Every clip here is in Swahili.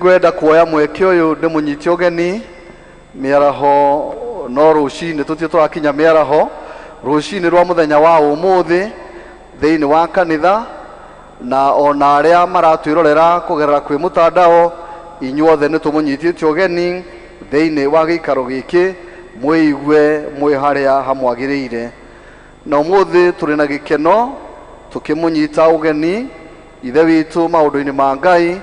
Ningwenda kuoya mweke uyu ndimunyiti ugeni miaraho no rucini tutie twakinya miaraho rucini rwa muthenya wa umuthi thiini wa kanitha na ona aria maratwirorera kugerera kwi mutandao inyuothe ni tumunyitite ugeni thiini wa gikaro giki mwiigwe mwi haria hamwagiriire na umuthi turi na gikeno tukimunyita ugeni ithe witu maundu-ini ma Ngai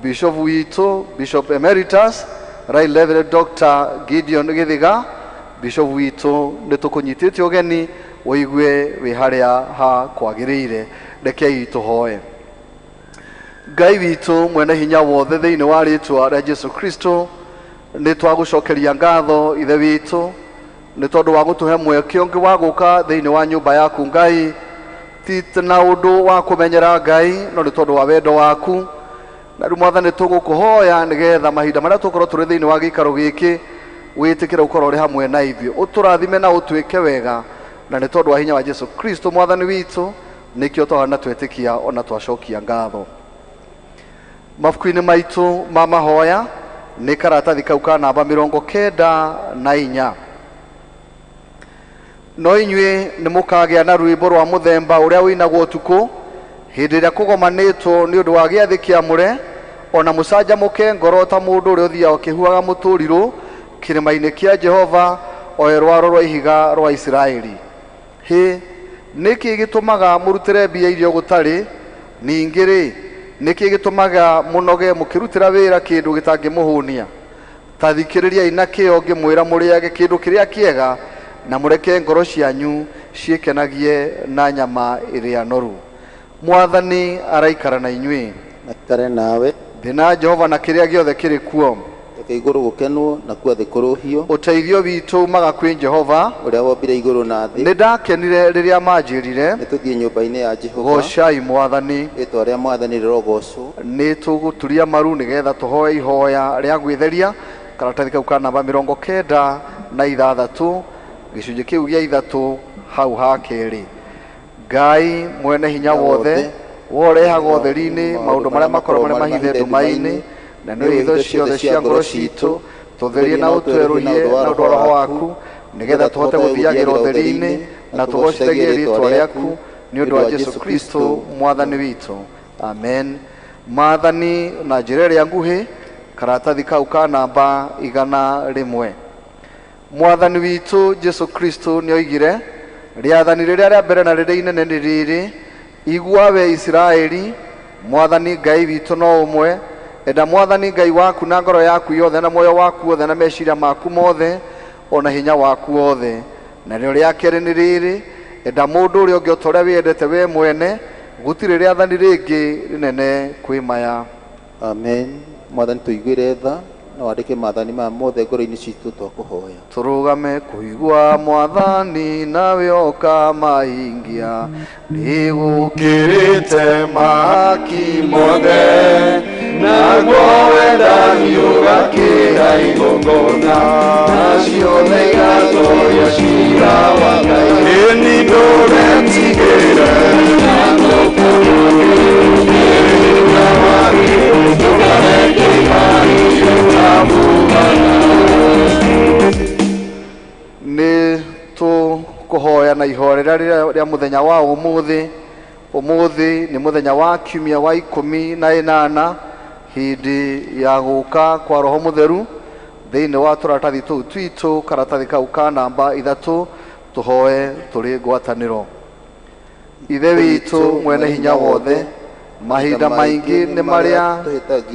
Bishop witu Bishop Emeritus Right Reverend Dr. Gideon Githiga Bishop witu nitukunyitite ugeni uigwe wi haria ha kwagiriire rekei tuhoe. Ngai witu mwene hinya wothe thiini wa ritwa ria Jesu Kristo ni twagucokeria ngatho ithe witu ni tondu wa gutuhe mweke ungi wa guka thiini wa nyumba yaku Ngai ti na undu wa kumenyera Ngai no ni tondu wa wendo waku na riu Mwathani tugukuhoya nigetha mahinda maria tukorwo turi thiini wa gikaro giki witikire ukorwo ri hamwe na ithio uturathime na utwike wega na ni tondu wa hinya wa Jesu Kristo Mwathani witu nikio twahana twetikia ona twacokia ngatho. Mafuku-ini maitu ma mahoya ni karatathi kau ka namba 94 no inyue ni mukagia na rwimbo rwa muthemba uria winagwo tuku hindi iria kugomanitwo ni undu wa giathi kiamure ona mucanjamuke ngoro ta mundu uria uthiaga ukihuaga muturiru kirima-ini kia Jehova o rwaro rwa ihiga rwa Israeli. Niki gitumaga murutire mbia irio gutari ningiri niki gitumaga munoge mukirutira wira kindu gitangimuhunia tathikiriria ina kio ngimwira muriage kindu kiria kiega na mureke ngoro cianyu ciekenagie na nyama iria noru. Mwathani araikara na inyui akare nawe thina Jehova na kiria giothe kiri kuo iguru gukenwo na kuo thikuruhio uteithio witu maga kwi Jehova uria wombire iguru na thi ni ndakenire riria manjirire nituthie nyumba-ini ya Jehova gocai Mwathani ritwa ria Mwathani rirogocwo ni tuguturia maru nigetha tuhoe ihoya ria gwitheria karatathi kau ka namba 96 gicunji kiu gia 3 hau ha keri. Ngai mwene hinya wothe worehaga utheri-ini maundu maria makorwo maria mahithe nduma-ini na nĩ itho ciothe cia ngoro ciitũ tutherie na utwerurie na ũndũ roho waku nigetha tuhote guthiagira utheri-ini na tugocithagie ritwa riaku ni ũndũ wa Jesu Kristo Mwathani witu. Amen. Mwathani na njĩra ĩrĩa nguhĩ karatathi kau ka namba 100. Mwathani witu Jesu Kristo nĩoigire rĩathani rĩrĩa rĩa mbere na rĩrĩa inene nĩ rĩrĩ igua we Israeli Mwathani Ngai witu no ũmwe enda Mwathani Ngai waku na ngoro yaku yothe na moyo waku wothe na meciria maku mothe ona hinya waku wothe na rĩo rĩa kerĩ nĩ rĩrĩ enda mũndũ ũrĩa ũngĩ ũtorĩa wendete we mwene gũtirĩ rĩathani rĩngĩ rĩnene kwĩ maya. Amen. Mwathani tuiguire tha na wandike maathani ma mothe ngoro-ini citũ twakuhoya turugame kuigua Mwathani nawe ukamahingia nigukirite maki mothe naguo wendani ugakira igongona nacio thĩ igatoria cira wa Ngai ni nduretigĩre ni tukuhoya na ihoya rĩa muthenya wa umuthi ni muthenya wa kiumia wa 18 hindi ya guka kwa Roho Mutheru thiini wa turatathi tuu twitu karatathi kau ka namba 3 tuhoe turi ngwataniro. Ithe witu mwene hinya wothe mahinda maingi ni maria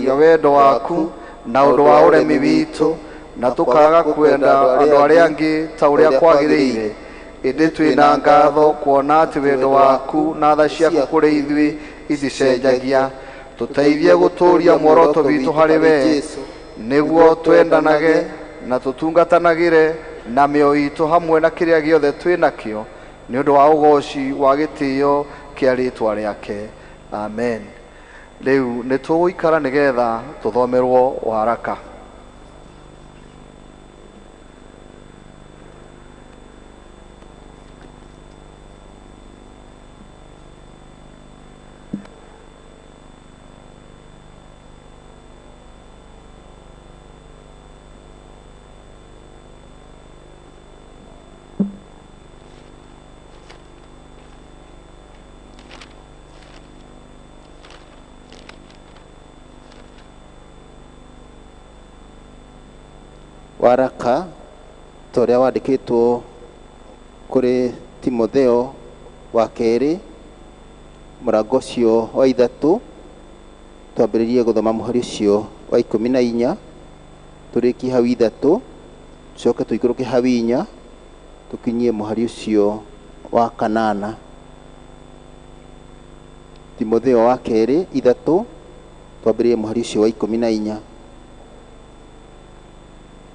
ya wendo waku na undu wa uremi witu na tukaga kwenda andu aria angi ta uria kwagiriire indi twina ngatho kuona ati wendo waku na tha ciaku kuri ithui iticenjagia tuteithie guturia muoroto witu hari we niguo twendanage na tutungatanagire na mioyo itu hamwe na kiria giothe twinakio ni undu wa ugoci wa gitio kia ritwa riake. Amen. Riu ni tuguikara nigetha tuthomerwo waraka. waraka toria wandikitwo kuri Timotheo wa keri murango cio wa 3 twambiririe guthoma muhari cio wa 14 turiki hau 3 coke tuikuruke hau 4 tukinyie muhari cio wa 8. Timotheo wa keri 3 twambiririe muhari cio wa 14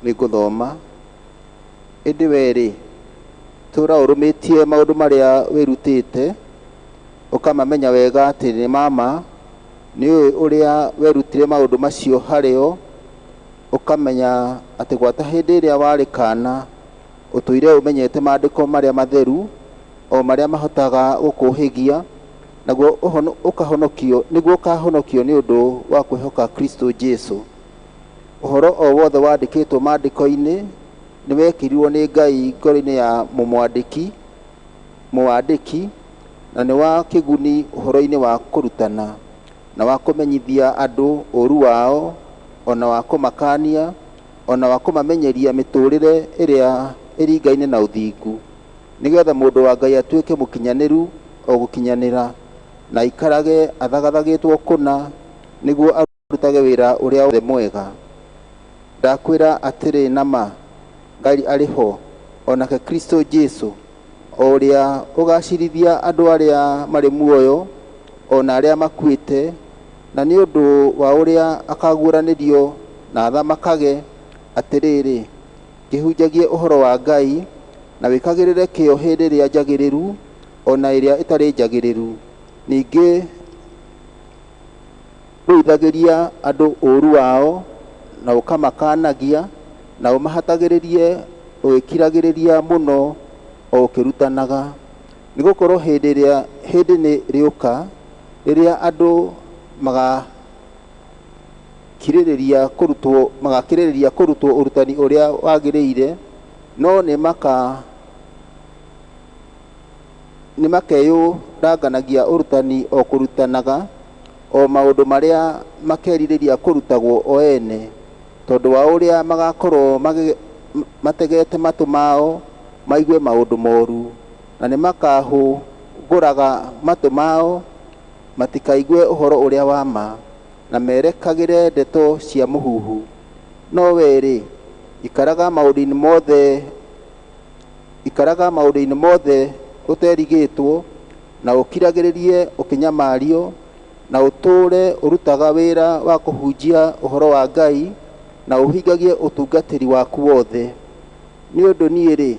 ni guthoma indi weri tura urumitie maundu maria wirutite ukamamenya wega ati ni mama ni uria werutire maundu macio hario ukamenya ati gwata hindi iria wari kana utuire umenyete maandiko maria matheru o maria mahotaga gukuhigia naguo ukahonokio niguo ukahonokio ni undu wa kwihoka Kristo Jesu. Uhoro o wothe wandikitwo maandiko-ini ni wekirirwo ni Ngai ngoro-ini ya muwandiki na ni wa kiguni uhoro-ini wa kurutana na wa kumenyithia andu uru wao ona wa kumakania ona wa kumamenyeria miturire iria iringaine na uthingu nigetha mundu wa Ngai atuike mukinyaniru o gukinyanira na ikarage athagathagitwo kuna niguo arutage wira uria wothe mwega. Ndakwira atiri nama Ngai ariho onake Kristo Jesu uria ugacirithia andu aria mari muoyo ona aria makuite na ni undu wa uria akaguranirio na athamakage atiriri kihunjagie uhoro wa Ngai na wikagirire kio hindi iria njagiriru ona iria itari njagiriru ningi ruithagiria andu uru wao na ukamakanagia na umahatagiririe uikiragiriria muno o ukirutanaga nigukorwo hindi ni riuka riria andu magakiririria kurutwo urutani uria wagiriire no ni makeyuranganagia urutani o kurutanaga o maundu maria makeririria kurutagwo o ene tondu wa uria magakorwo mategete matu mao maigue maundu moru na ni makahunguraga matu mao matikaigue uhoro uria wa ma na merekagire ndeto cia muhuhu no weri ikaraga maundu-ini mothe uterigitwo na ukiragiririe ukinyamario na uture urutaga wira wa kuhunjia uhoro wa Ngai na uhingagie utungatiri waku wothe ni undu niiri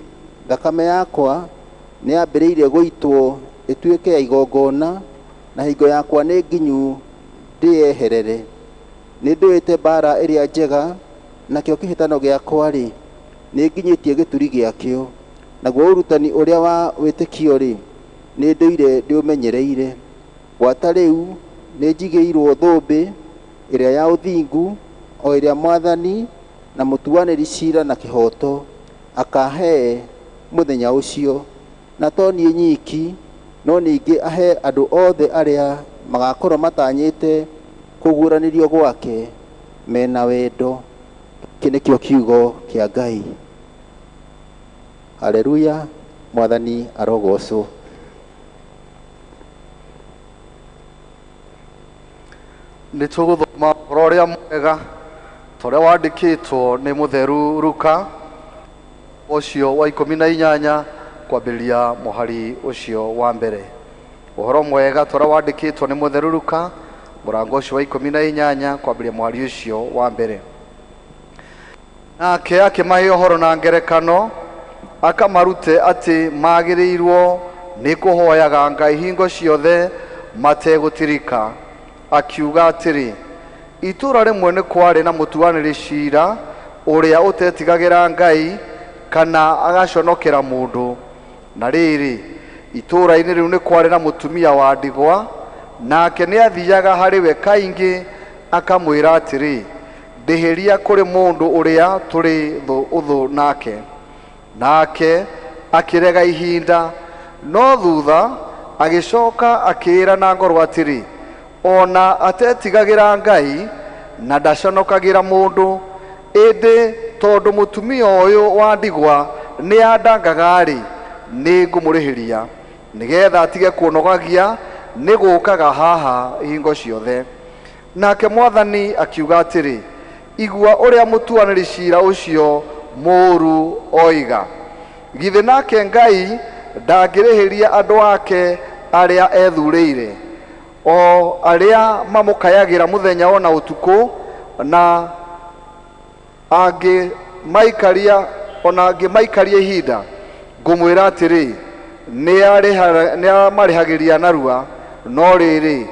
thakame yakwa ni ambiriire guitwo ituike ya igongona na hingo yakwa ni nginyu ndieherere ni nduite bara iria njega nakio kihitano giakwa ri ni nginyitie gituri giakio naguo urutani uria wa witikio ri ni nduire ndiumenyereire gwata riu ni njigiirwo thumbi iria ya uthingu o iria mwathani na mutuaniri cira na kihoto akahe muthenya ucio na to nie nyiki no ningi ahe andu othe aria magakorwo matanyite kuguranirio gwake mena wendo. Kinikio kiugo kia Ngai. Haleluya. Mwathani arogocwo. Ni tuguthoma uhoro uria mwega toria wandikitwo ni mutheru Luka ucio wa 18 kwambiriria muhari ucio wa mbere. Uhoro mwega toria wandikitwo ni mutheru Luka murango ucio wa 18 kwambiriria muhari ucio wa mbere. Nake akimahe uhoro na ngerekano akamarute ati magirirwo ni kuhoyaga Ngai hingo ciothe mategutirika akiuga atiri itura rimwe ni kwari na mutuaniri cira uria utetigagira Ngai kana agaconokera mundu na riri itura-ini riu ni kwari na mutumia wa ndigwa nake ni athiaga hariwe kaingi akamwira atiri ndihiria kuri mundu uria turi uthu nake akirega ihinda no thutha agicoka akira na ngoro atiri ona atetigagira Ngai na ndaconokagira mundu indi tondu mutumia uyu wa ndigwa ni andangaga ri ni ngumurihiria nigetha atige kunogagia ni gukaga haha hingo ciothe. Nake Mwathani akiuga atiri, igua uria mutuaniri cira ucio muru oiga. Githe nake Ngai ndangirihiria andu ake aria ethurire, o aria mamukayagira muthenya ona utuku, na angi maikaria ihinda. Ngumwira atiri, ni amarihagiria narua, no riri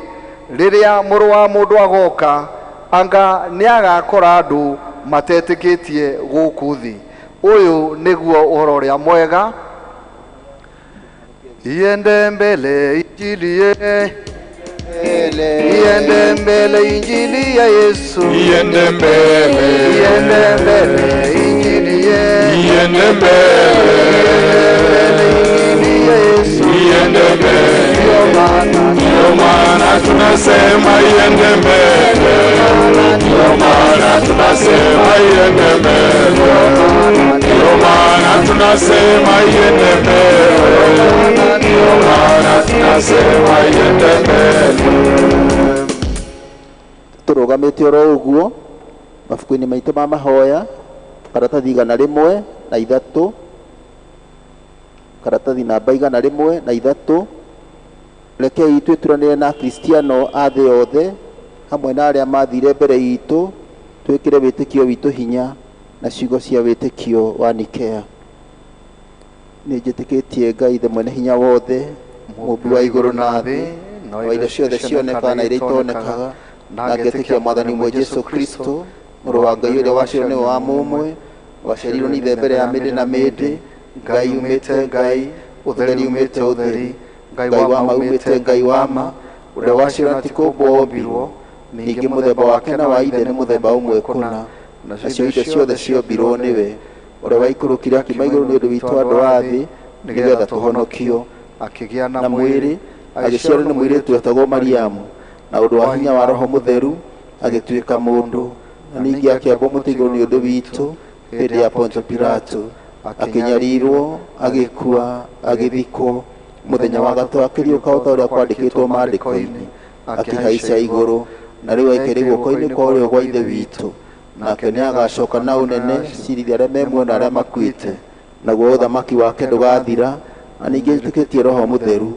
riria muru wa mundu agoka, anga ni agakora andu matetikitie guku thi. Uyu niguo uhoro uria mwega. Iende mbele injili ye, iende mbele injili ya Yesu, iende mbele, iende mbele injili ye, iende mbele injili ya Yesu, iende mbele. Ndio maana tunasema iende mbele, ndio maana tunasema iende mbele, ndio maana tunasema iende mbele, ndio maana tunasema iende mbele. Turugamite oro uguo mafuku-ini maitu ma mahoya, karatathi 103 karatathi namba 103. Rekei itwe turanire na Kristiano a thĩ yothe hamwe na arĩa mathire mbere itũ, twĩkĩre wĩtĩkio witũ hinya na ciugo cia wĩtĩkio wa Nikea. Nĩ njĩtĩkĩtie Ngai ithe mwene hinya wothe, mũmbi wa igũrũ na thĩ na wa indo ciothe cionekaga na iria itonekaga, na ngetĩkia Mwathani ũmwe Jesu Kristo, mũrũ wa Ngai ũrĩa waciarwo nĩ wa mũmwe, waciarirwo nĩ ithe mbere ya mĩndĩ na mĩndĩ, Ngai umĩte Ngai, ũtheri umĩte ũtheri, Ngai wa ma umĩte Ngai wa ma, ũrĩa waciarwo na ti kũmbwo wombirwo, ningĩ mũthemba wake na wa ithe nĩ mũthemba ũmwe kũna, nacio indo ciothe ciombirwo nĩwe, ũrĩa waikũrũkire akiuma igũrũ nĩ ũndũ witũ andũ a thĩ, nĩgetha tũhonokio. akĩgĩa Na mwĩrĩ agĩciarwo nĩ mũirĩtu wetagwo Mariamu, na ũndũ wa hinya wa Roho Mũtheru agĩtuĩka mũndũ, na ningĩ akĩambwo mũtĩ igũrũ nĩ ũndũ witũ hĩndĩ ya Ponto Pilato, akĩnyarirwo, agĩkua, agĩthikwo, muthenya wa gatatu akĩriũka o ta ũrĩa kwandĩkĩtwo maandĩko-inĩ, akĩhaica igũrũ, na rĩu aikare guoko-inĩ kwa ũrĩo gwa ithe witũ, nake nĩ agacoka na ũnene ciirithia arĩa me muoyo na arĩa makuĩte, naguo ũthamaki wake ndũgathira. Na ningĩ njĩtĩkĩtie Roho Mũtheru,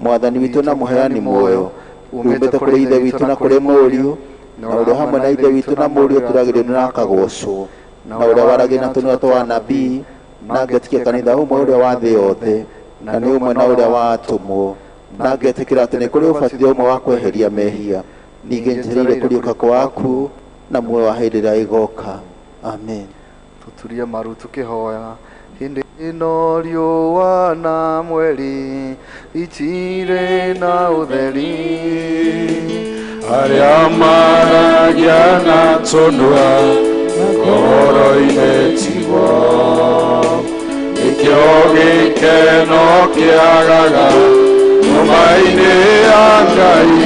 Mwathani witũ na mũheani muoyo, umĩte kũrĩ ithe witũ na kũrĩ mũriũ, na ũrĩa hamwe na ithe witũ na mũriũ tũragĩrĩrio nĩ akagocwo, na ũrĩa waragia na tũnua twa anabii, na ngetĩkia kanitha ũmwe ũrĩa wa thĩ yothe, na nĩ ũmwe na ũrĩa watũmwo, na ngetĩkĩra atĩ nĩ kũrĩ ũbatithio ũmwe wa kweheria mehia, ningĩ njetereire kũriũka kwa akuũ na muoyo wa hĩndĩ ĩrĩa ĩgoka. Amen. Tuturie maru tukihoya. Hindi ino riũa na mweri itirĩ na ũtheri, arĩa maragia na tũnua ngoro-inĩ tigwo, nĩkĩo gĩkeno kĩagaga nyũmba-inĩ ya Ngai,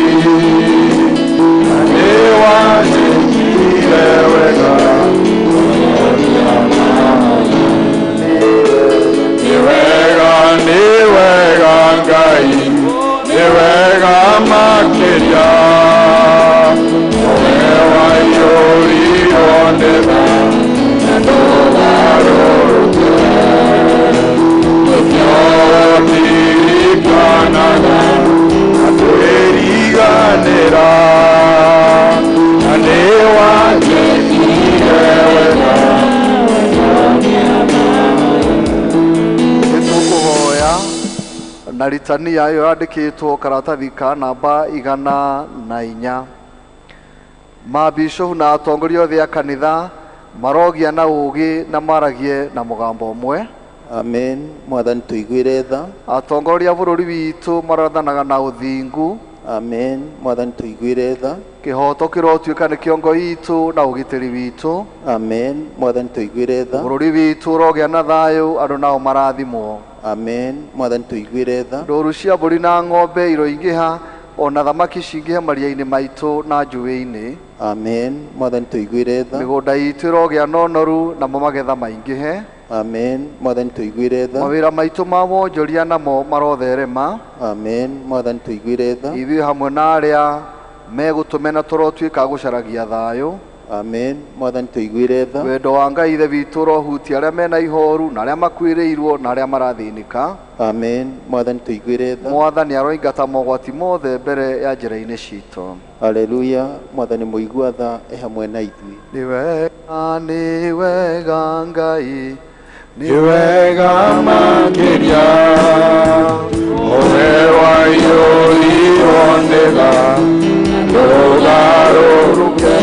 na nĩ wanjĩkire wega ni wega Ngai, ni wega makĩria, we waiyũrirwo nĩ tha na ndũgarũrũke, nĩkĩo ndirikanaga na kwĩriganĩra, na nĩ wanjĩkire wega. na ritania ĩyo yandĩkĩtwo karatathi ka namba 104. Mabishofu na atongoria othe a kanitha marogia na ũũgĩ na maragie na mũgambo ũmwe. Amen. Mwathani tũiguĩre tha. Atongoria a bũrũri witũ marathanaga na ũthingu. Amen. Mwathani tũiguĩre tha. Kĩhoto kĩrotuĩka nĩ kĩongo itũ na ũgitĩri witũ. Amen. Mwathani tũiguĩre tha. Bũrũri witũ ũrogĩa na thayũ, andũ nao marathimwo. Amen. Mwathani tũiguĩre tha. Ndũũru cia mbũri na ng'ombe iroingĩha, ona thamaki cingihe maria-inĩ maitũ na njũĩ-inĩ. Amen. Mwathani tũiguĩre tha. Mĩgũnda itũ ĩrogĩa na ũnoru namo magetha maingĩhe. Amen. Mwathani tũiguĩre tha. Mawĩra maitũ ma wonjoria namo marotherema. Amen. Mwathani tũiguĩre tha. Ithuĩ hamwe na arĩa megũtũmena tũrotuĩka a gũcaragia thayũ. Amen. Mwathani tũiguĩre tha. Wendo wa Ngai ithe witũ ũrohutia arĩa mena ihoru na arĩa makuĩrĩirwo na arĩa marathĩnĩka. Amen. Mwathani tũiguĩre tha. Mwathani aroingata mogwati mothe mbere ya njĩra-inĩ citũ. Haleluya. Mwathani mũigua tha hamwe na ithuĩ. Nĩ wega Ngai, nĩ wega makĩria we waiyũrirwo nĩ tha ndũgarũrũke.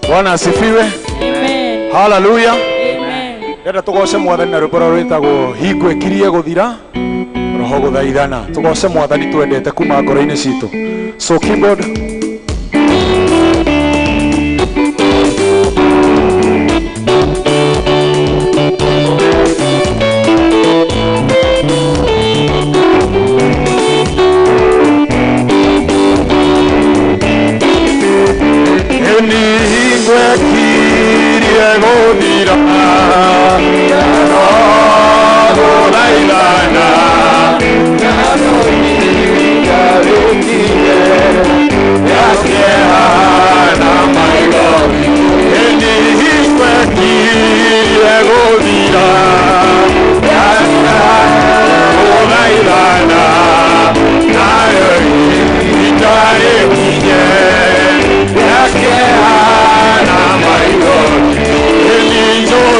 Bwana asifiwe. Amen. Hallelujah. Amen. Renda tugoce Mwathani na rwĩmbo rũrĩa rwĩtagwo hingo ĩkirie gũthira roho gũthaithana. Tugoce Mwathani twendete kuma ngoro-inĩ citũ. So keyboard. Enjoy.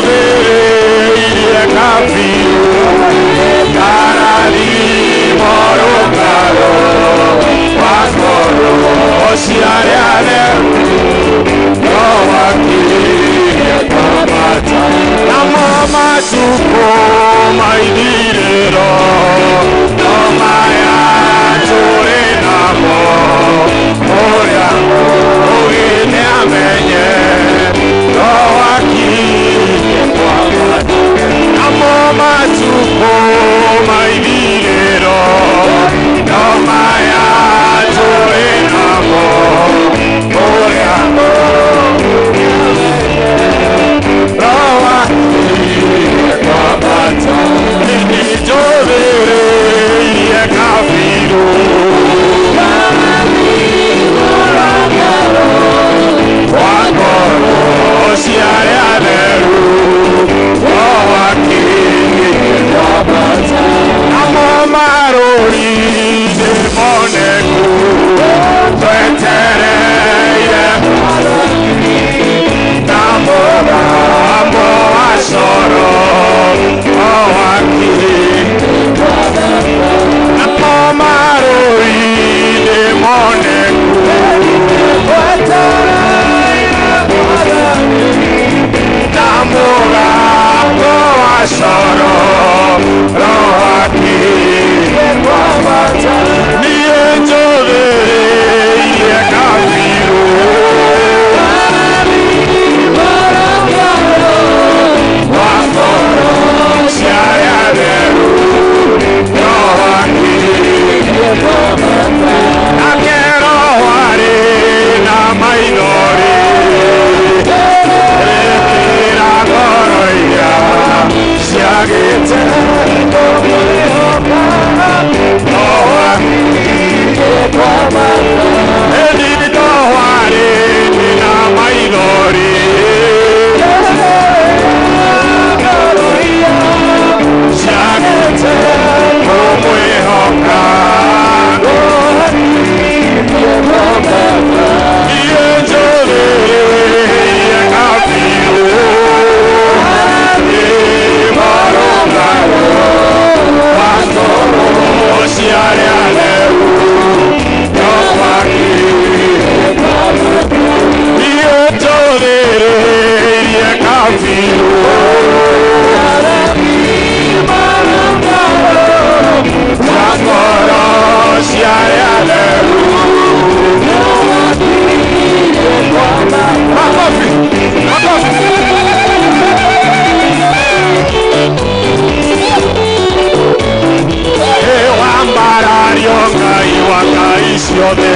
ciothe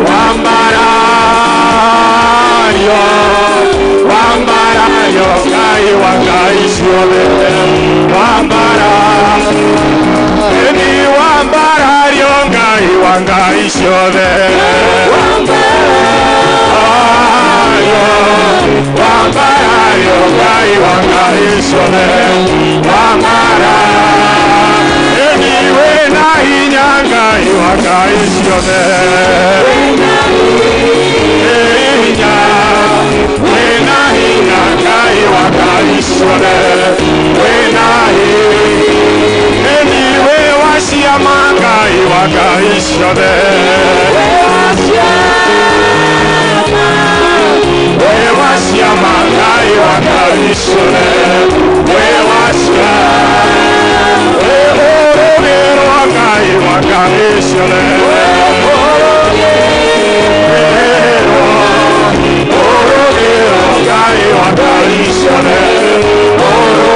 wambarario wambarario ngai wa ngai ciothe wambarario ni wambarario ngai wa ngai ciothe wambarario ngai wa ngai ciothe wambarario ni wena hinya ngai wa ngai ciothe wena hinya ngai wa ngai ciothe wena hinya ni we wasiama ngai wa ngai ciothe we wasiama ngai wa ngai ciothe we wasiama we orogero ngai wa ngai ciothe orogero ngai wa ngai ciothe orogero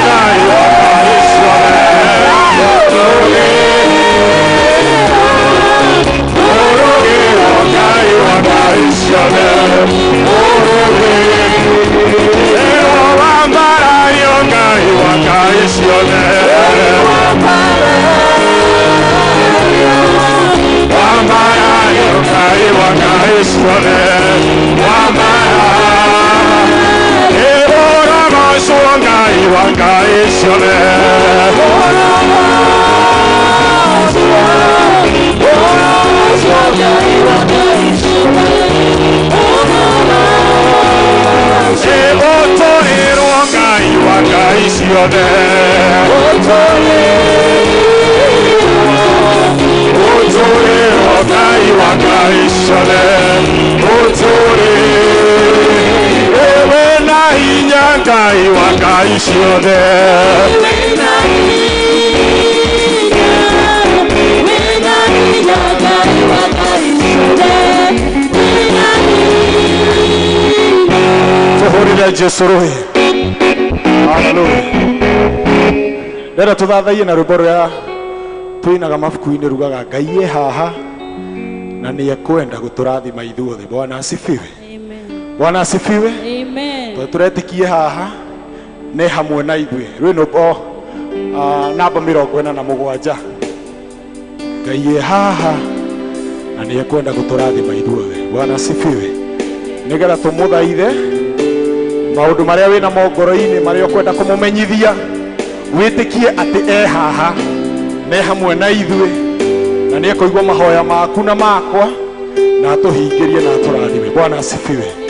ngai wa ngai ciothe orogero ngai wa ngai ciothe orogero wambarario ngai wa ngai ciothe wambarario ngai wa ngai ciothe wambarario oramacio ngai wa ngai ciothe otorero ngai wa ngai ciothe otorero ngai wa ngai ciothe otorero wena hinya ngai wa ngai ciothe tuhurire Jesu rohi haleluya ndera tuthathaie na rwimbo rũrĩa tuinaga mabuku-inĩ rugaga Ngai e haha na nĩ ekwenda gũtũrathima ithuothe. Bwana asifiwe. Amen. Bwana asifiwe. Amen. Tũretikie haha nĩ hamwe na ithuĩ rwĩno namba 47 Ngai e haha na nĩ ekwenda gũtũrathima ithuothe. Bwana asifiwe. Nĩgetha tũmũthaithe maũndũ marĩa wĩna ngoro-inĩ marĩa ũkwenda kũmũmenyithia wĩtĩkie atĩ e haha me hamwe na ithuĩ na nĩ ekũigua mahoya maku na makwa na atũhingĩrie na atũrathime. Bwana asifiwe.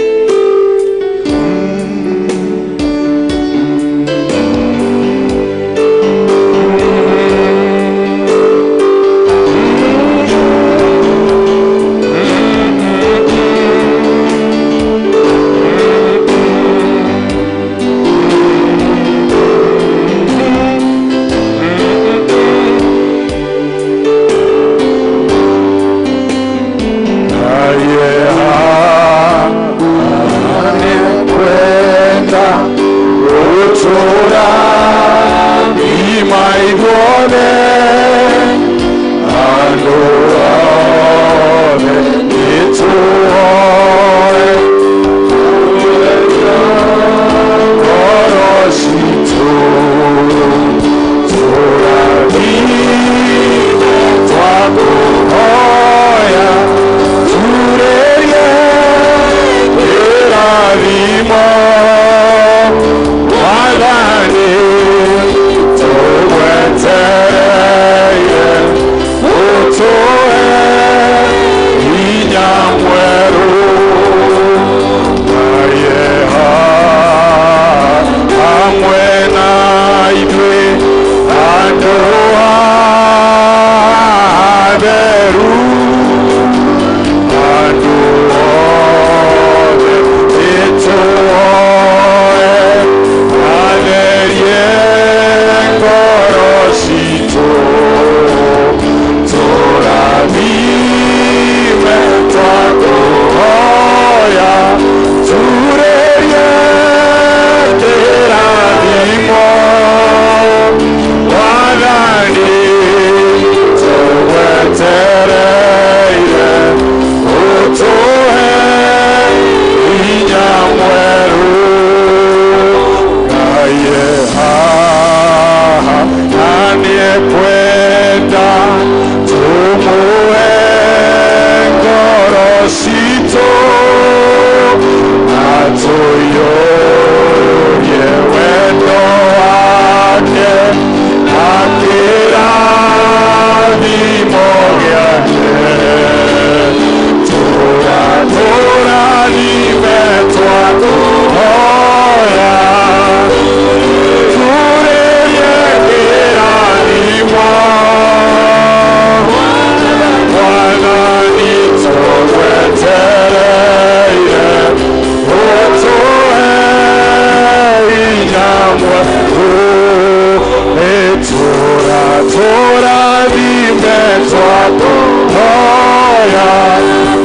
tũrathime twakũhoya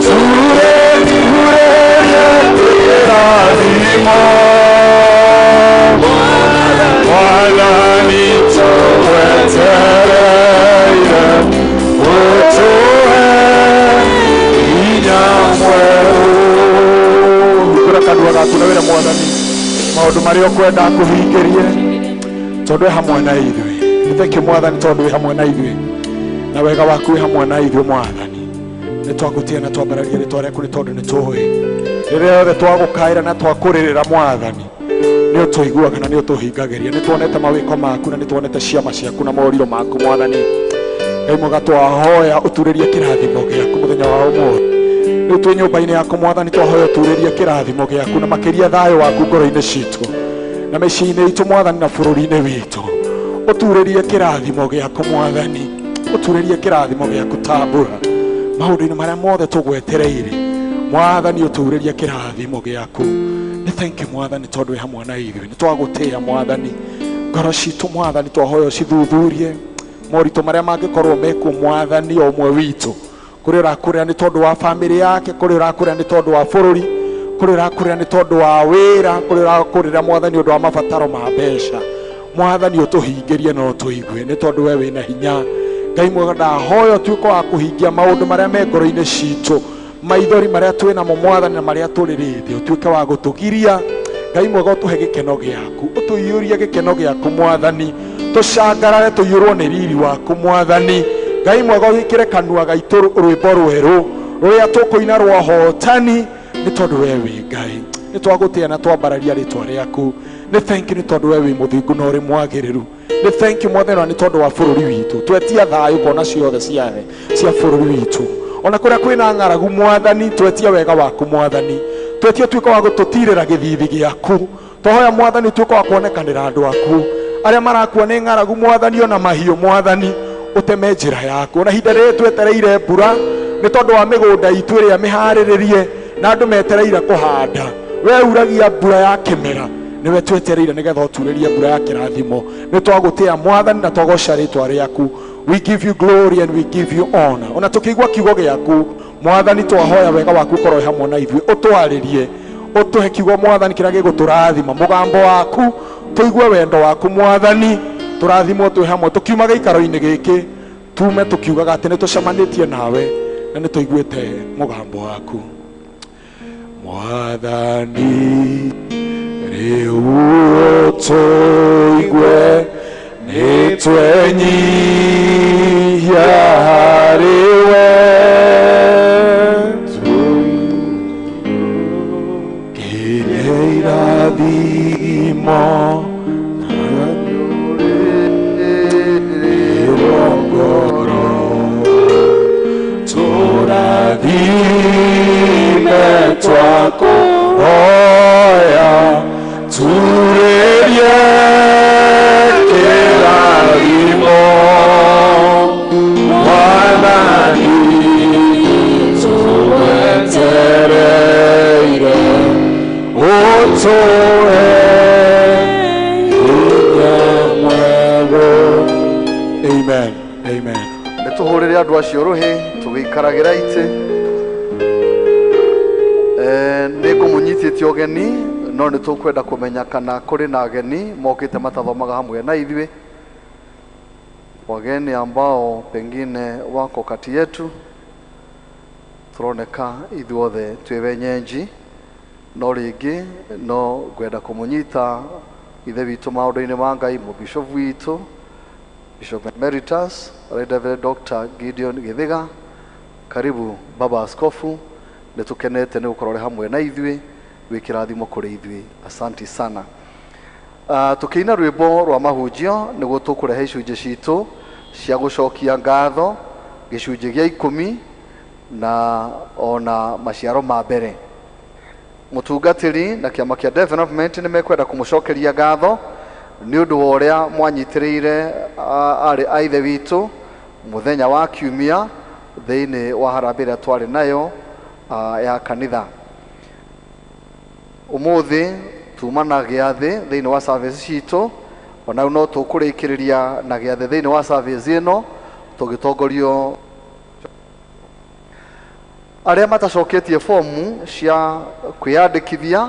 turerie kĩrathimo Mwathani tũgwetereire ũtũhe hinya mwerũ. Hingũra kanua gaku na wĩra Mwathani maũndũ marĩa ũkwenda akũhingĩrie tondũ wĩ hamwe na ithuĩ. Nĩthengio Mwathani tondũ wĩ hamwe na ithuĩ na wega waku wĩ hamwe na ithuĩ Mwathani. Nĩtwagũtia na twambararia rĩtwa rĩaku nĩ tondũ nĩtũĩ rĩrĩa yothe twagũkaĩra na twakũrĩrĩra Mwathani nĩ ũtũiguaga na nĩ ũtũhingagĩria. Nĩtuonete mawĩko maku na nĩtuonete ciama ciaku na moriro maku Mwathani. Ngai mwega twahoya ũturĩrie kĩrathimo gĩaku mũthenya wa ũmũthĩ. Rĩu twĩ nyũmba-inĩ yaku Mwathani twahoya ũturĩrie kĩrathimo gĩaku na makĩria thayũ waku ngoro-inĩ citũ na mĩciĩ-inĩ itũ Mwathani na bũrũri-inĩ witũ. Ũturĩrie kĩrathimo gĩaku Mwathani, ũturĩrie kĩrathimo gĩaku tambũra maũndũ-inĩ marĩa mothe tũgwetereire Mwathani. Ũturĩrie kĩrathimo gĩaku. Nĩ thank you Mwathani tondũ wĩ hamwe na ithuĩ. Nĩtwagũtĩĩa Mwathani, ngoro citũ Mwathani twahoya ũcithuthurie moritũ marĩa mangĩkorwo mekuo Mwathani o ũmwe witũ. Kũrĩ ũrakũrĩra nĩ tondũ wa bamĩrĩ yake, kũrĩ ũrakũrĩra nĩ tondũ wa bũrũri, kũrĩ ũrakũrĩra nĩ tondũ wa wĩra, kũrĩ ũrakũrĩra Mwathani ũndũ wa mabataro ma mbeca. Mwathani ũtũhingĩrie na ũtũigue nĩ tondũ we wĩna hinya. Ngai mwega ndahoya ũtuĩke wa kũhingia maũndũ marĩa me ngoro-inĩ citũ, maithori marĩa twĩ namo Mwathani na marĩa tũrĩrĩte, ũtuĩke wa gũtũgiria. Ngai mwega ũtũhe gĩkeno gĩaku, ũtũiyũrie gĩkeno gĩaku Mwathani, tũcangarare tũiyũrwo nĩ riri waku Mwathani. Ngai mwega ũgĩkĩre kanua gaitũ rwĩmbo rwerũ rũrĩa tũkũina rwa hotani nĩ tondũ we wĩ Ngai. Nĩ twagũtĩa na twambararia rĩtwa rĩaku. Nĩ thank you nĩ tondũ we wĩ mũthingu na ũrĩ mwagĩrĩru. Nĩ thank you Mwathani nĩ tondũ wa bũrũri witũ. Twetia thayũ kona ciothe cia bũrũri witũ. Ona kũrĩa kwĩna ng'aragu Mwathani twetia wega waku Mwathani. Twetia tuĩka wa gũtũtirĩra gĩthithi gĩaku. Twahoya Mwathani tuĩka wa kuonekanĩra andũ aku arĩa marakua nĩ ng'aragu Mwathani ona mahiũ Mwathani. Ũteme njĩra yaku ona hinda rĩrĩa twetereire mbura nĩ tondũ wa mĩgũnda itũ ĩrĩa mĩharĩrĩrie na andũ metereire kũhanda. We uragia mbura ya kĩmera, nĩwe twetereire nĩgetha ũturĩrie mbura ya kĩrathimo. Nĩ twagũtĩa Mwathani na twagoca rĩtwa rĩaku. We give you glory and we give you honor. Ona tũkĩigua kiugo gĩaku Mwathani twahoya wega waku ũkorwo hamwe na ithuĩ, ũtwarĩrie, ũtũhe kiugo Mwathani kĩrĩa gĩgũtũrathima, mũgambo waku tũigue wendo waku Mwathani. Tũrathimwo twĩ hamwe tũkiuma gĩikaro-inĩ gĩkĩ tume tũkiugaga atĩ nĩ tũcemanĩtie nawe na nĩ tũiguĩte mũgambo waku Mwathani. Rĩu ũtũigue nĩ twenyihia harĩwe, kĩrĩa irathimo tũrathime twakũhoya turĩrie kĩrathimo Mwathani tũgwetereire ũtũhe hinya mwerũ. Amen. Amen. Nĩtũhũrĩre andũ acio rũhĩ tũgĩikaragĩra itĩ. Nĩngũmũnyitĩtie ũgeni no nĩtũkwenda kũmenya kana kũrĩ na ageni mokĩte matathomaga hamwe na ithuĩ, wageni ambao pengine wako kati yetu. Turoneka ithuothe twĩ wenyenji no rĩngĩ no ngwenda kũmũnyita ithe witũ maũndũ-inĩ ma Ngai, mũbishofu witũ Bishop Emeritus Reverend Dr. Gideon Githiga. Karibu Baba Askofu, nĩtũkenete nĩ gũkorwo hamwe na ithuĩ wĩ kĩrathimo kũrĩ ithuĩ. Asanti sana. Tũkĩina rwĩmbo rwa mahunjio nĩguo tũkũrehe icunjĩ citũ cia gũcokia ngatho gĩcunjĩ gĩa 10 na ona maciaro ma mbere. Mũtungatĩri na kĩama kĩa development nĩ mekwenda kũmũcokeria ngatho nĩ ũndũ wa ũrĩa mwanyitĩrĩire arĩ aithe witũ mũthenya wa kiumia thĩinĩ wa harambĩ ĩrĩa twarĩ nayo ya kanitha. Ũmũthĩ tumana gĩathĩ thĩinĩ wa service citũ ona no tukurikiria na giathe thiini wa service ino tugitongorio aria matacoketie fomu cia kwiyandikithia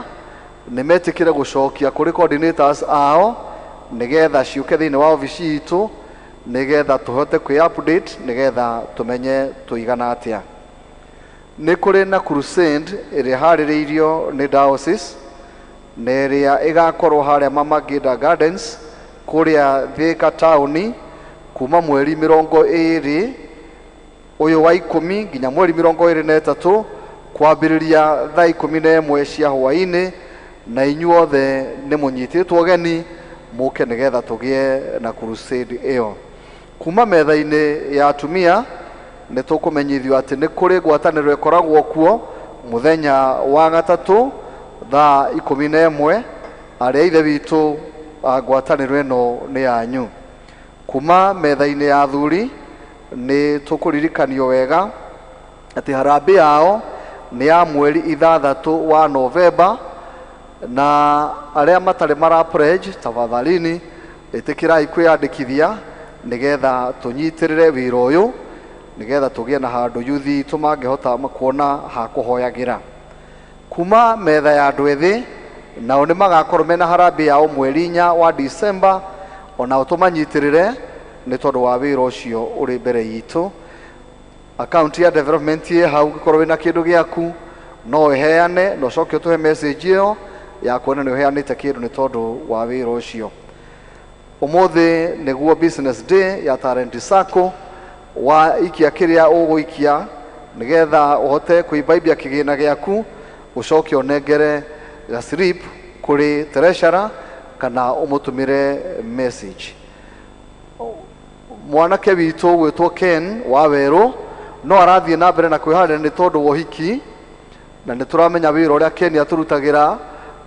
ni metikire gucokia kuri coordinators ao nigetha ciuke thiini wa ofici itu nigetha tuhote kwi-update nigetha tumenye tuigana atia. Ni kuri na crusade iri haririirio ni diocese na iria igakorwo haria Mama Ngina Gardens kuria Thika town kuma mweri 20 uyu wa 10 nginya mweri 23 kwambiriria thaa 11 cia hwaini, na inyuothe ni munyititwo geni muke nigetha tugie na crusade iyo. Kuma metha-ini ya atumia ni tukumenyithio ati ni kuri gwataniro ikoragwo kuo muthenya wa gatatu thaa 11 aria ithe witu ngwataniro ino ni yanyu. Kuma metha-ini ya athuri ni tukuririkanio wega ati harambe yao ni ya mweri 6 wa Novemba, na aria matari mara pledge tafadhalini itikirai kwiyandikithia nigetha tunyitirire wira uyu nigetha tugie na handu yuthi tumangihota kuona ha kuhoyagira. Kuma metha ya andu ethi nao ni magakorwo mena harambe yao mweri 4 wa December, ona tumanyitirire ni tondu wa wira ucio uri mbere yitu. Account ya development ye hau gikorwo na kindu giaku no eheane no coke tuhe message iyo ya kuona ni uheanite kindu ni tondu wa wira ucio. Umuthi niguo business day ya Talent Sacco wa ikia kiria uguikia nigetha uhote kuibaibia kigina giaku ucoke onengere ga slip kuri treasurer kana umutumire message. Mwanake witu gwitwo Ken wa Weru no arathie na mbere na kwiharira ni tondu wa hiki, na nituramenya wira uria Ken aturutagira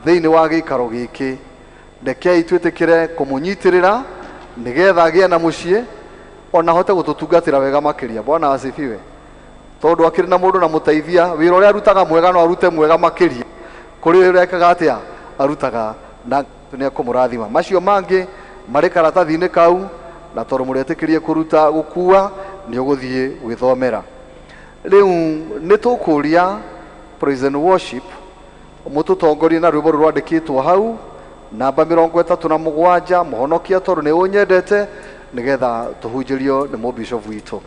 thiini wa gikaro giki. Ndekei twitikire kumunyitirira nigetha agie na mucii ona hote gututungatira wega makiria. Bwana asifiwe. Tondu akiri na mundu na muteithia wira uria arutaga mwega no arute mwega makiria kuri uria ekaga atia arutaga, na tunia kumurathima. Macio mangi mari karatathi-ini kau, na tondu muretikirie kuruta gukua ni uguthie gwithomera. Riu ni tukuria praise and worship mututongorie na rwimbo rwandikitwo hau namba 37 muhonokia tondu ni unyendete nigetha tuhunjirio ni mu bishop witu.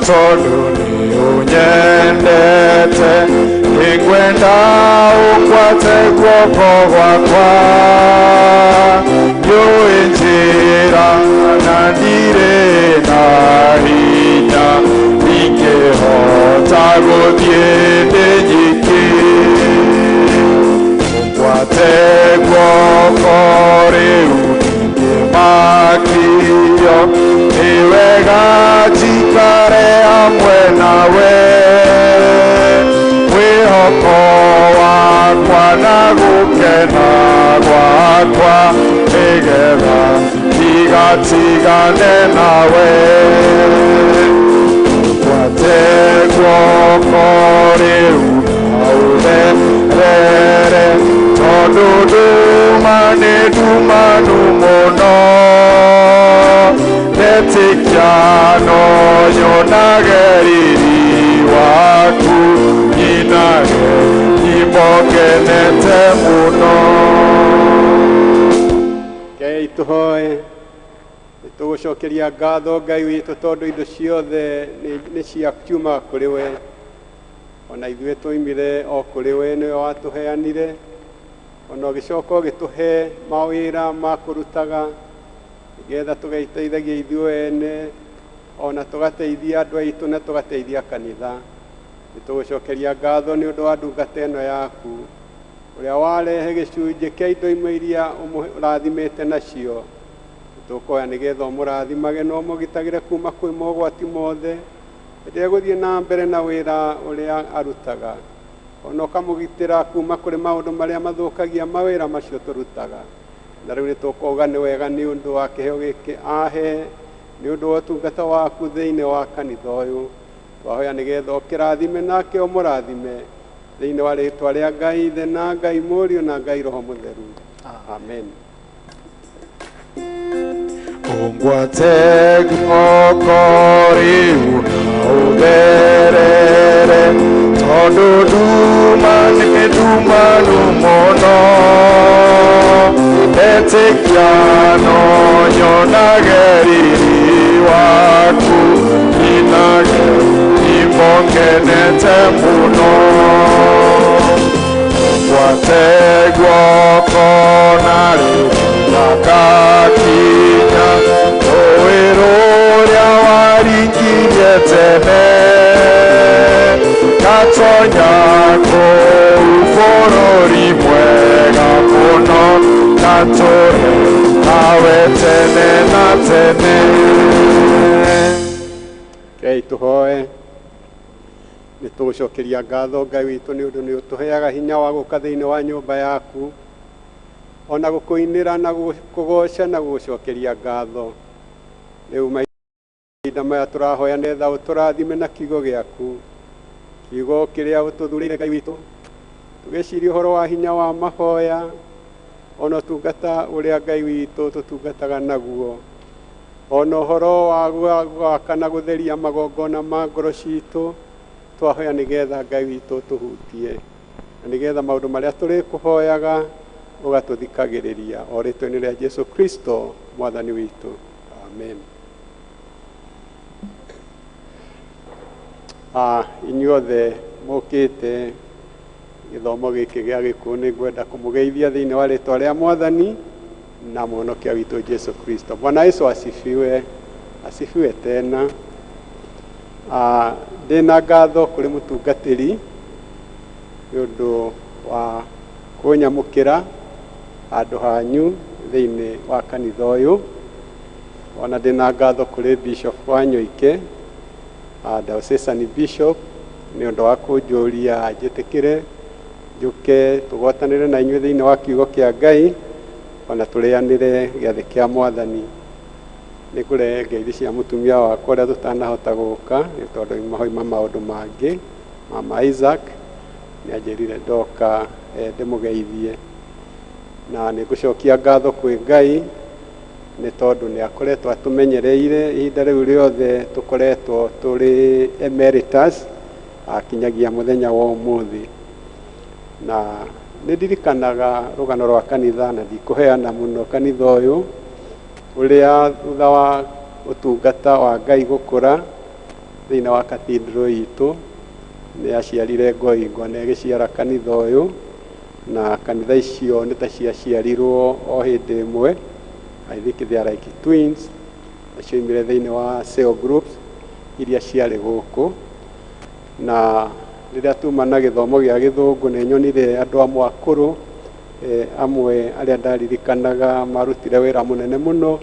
Tondu ni unyendete ingwenda ukwate guoko gwakwa yui njira na ndire na hinya ingihota guthie ndi nyiki ukwate guoko riu ngimakio niwega jikare amwe nawe wihoko wakwa na gukena gwakwa nigetha tigatigane nawe ukwate guoko riu naurerere tondu nduma ni ndumanu muno netikiano nyonage riri waku nyinage nimokenete muno. Ngai tuhoe tugucokeria ngatho Ngai witu tondu indo ciothe ni cia kiuma kuri we, ona ithuĩ twoimire o kuri we niwe watuheanire, ona ugicoka ugituhe mawira ma kurutaga nigetha tugaiteithagia ithuĩ ene ona tugateithia andu aitu na tugateithia kanitha. Nitugucokeria ngatho ni undu wa ndungata ino yaku uria warehe gicunjĩ kia indo imwe iria umurathimite nacio. Tukoya nigetha umurathimage no umugitagire kuma kwi mogwati mothe rĩrĩa gũthiĩ na mbere na wĩra ũrĩa arutaga, ona ũkamũgitĩra kuma kũrĩ maũndũ marĩa mathũkagia mawĩra macio tũrutaga. na rĩu nĩtũkauga nĩ wega nĩ ũndũ wa kĩheo gĩkĩ ahe nĩ ũndũ wa ũtungata waku thĩinĩ wa kanitha ũyũ twahoya nĩgetha ũkĩrathime nake ũmũrathime thĩinĩ wa rĩĩtwa rĩa Ngai Ithe na Ngai Mũriũ na Ngai Roho Mũtheru. Amen. Ungwate guoko rĩu na ũtherere tondũ nduma nĩ ndumanu mũno etĩkia no nyonage riri waku inage imongenete mũno ungwate guoko na rĩu nakakinya rũĩ rũrĩa waringirie tene gatonya kũu bũrũri mwega mũno gatũre nawe tene na tene. Ngai tũhoe nĩtũgũcokeria ngatho Ngai witũ nĩ ũndũ nĩũtũheaga hinya wa gũka thĩinĩ wa nyũmba yaku ona gũkũinĩra na gũkũgoca na gũgũcokeria ngatho rĩu mahinda maya tũrahoya nĩgetha ũtũrathime na kiugo gĩaku kiugo kĩrĩa ũtũthurĩire Ngai witũ tũgĩciria ũhoro wa hinya wa mahoya ona ũtungata ũrĩa Ngai witũ tũtungataga naguo ona ũhoro wa gwaka na gũtheria magongona ma ngoro citũ twahoya nĩgetha Ngai witũ tũhutie na nĩgetha maũndũ marĩa tũrĩkũhoyaga ũgatũthikagĩrĩria o rĩtwa-inĩ rĩa Jesu Kristo mwathani witũ. Amen. Inyuothe mũkĩte gĩthomo gĩkĩ gĩa gĩkũũ nĩngwenda kũmũgeithia thĩinĩ wa rĩtwa rĩa mwathani na mũhonokia witũ Jesu Kristo. Bwana Yesu asifiwe. Asifiwe tena. Ndĩna ngatho kũrĩ mũtungatĩri nĩ ũndũ wa kũnyamũkĩra handũ hanyu thĩinĩ wa kanitha ũyũ ona ndĩna ngatho kũrĩ Bishop Wanyoike Diocesan Bishop nĩ ũndũ wa kũnjũria njĩtĩkĩre njũke tũgwatanĩre na inyuĩ thĩinĩ wa kiugo kĩa Ngai ona tũrĩanĩre gĩathĩ kĩa mwathani. Nĩ ngũrehe ngeithi cia mũtumia wakwa ũrĩa tũtanahota gũka nĩ tondũ mahoima maũndũ mangĩ. Mama Isaac nĩ anjĩrire ndoka ndĩmũgeithie na nĩ ngũcokia ngatho kwĩ Ngai nĩ tondũ nĩ akoretwo atũmenyereire ihinda rĩu rĩothe tũkoretwo tũrĩ emeritus akinyagia mũthenya wa ũmũthĩ na nĩ ndirikanaga rũgano rwa kanitha na ndikũheana mũno kanitha ũyũ ũrĩa thutha wa ũtungata wa Ngai gũkũra thĩinĩ wa cathedral itũ nĩ aciarire ngoingwa na ĩgĩciara kanitha ũyũ na kanitha icio nĩ ta ciaciarirwo o hĩndĩ ĩmwe. I think they are like twins acioimire thĩinĩ wa cell groups iria ciarĩ gũkũ na rĩrĩa tuma na gĩthomo gĩa gĩthũngũ nĩ nyonire andũ amwe akũrũ amwe arĩa ndaririkanaga marutire wĩra mũnene mũno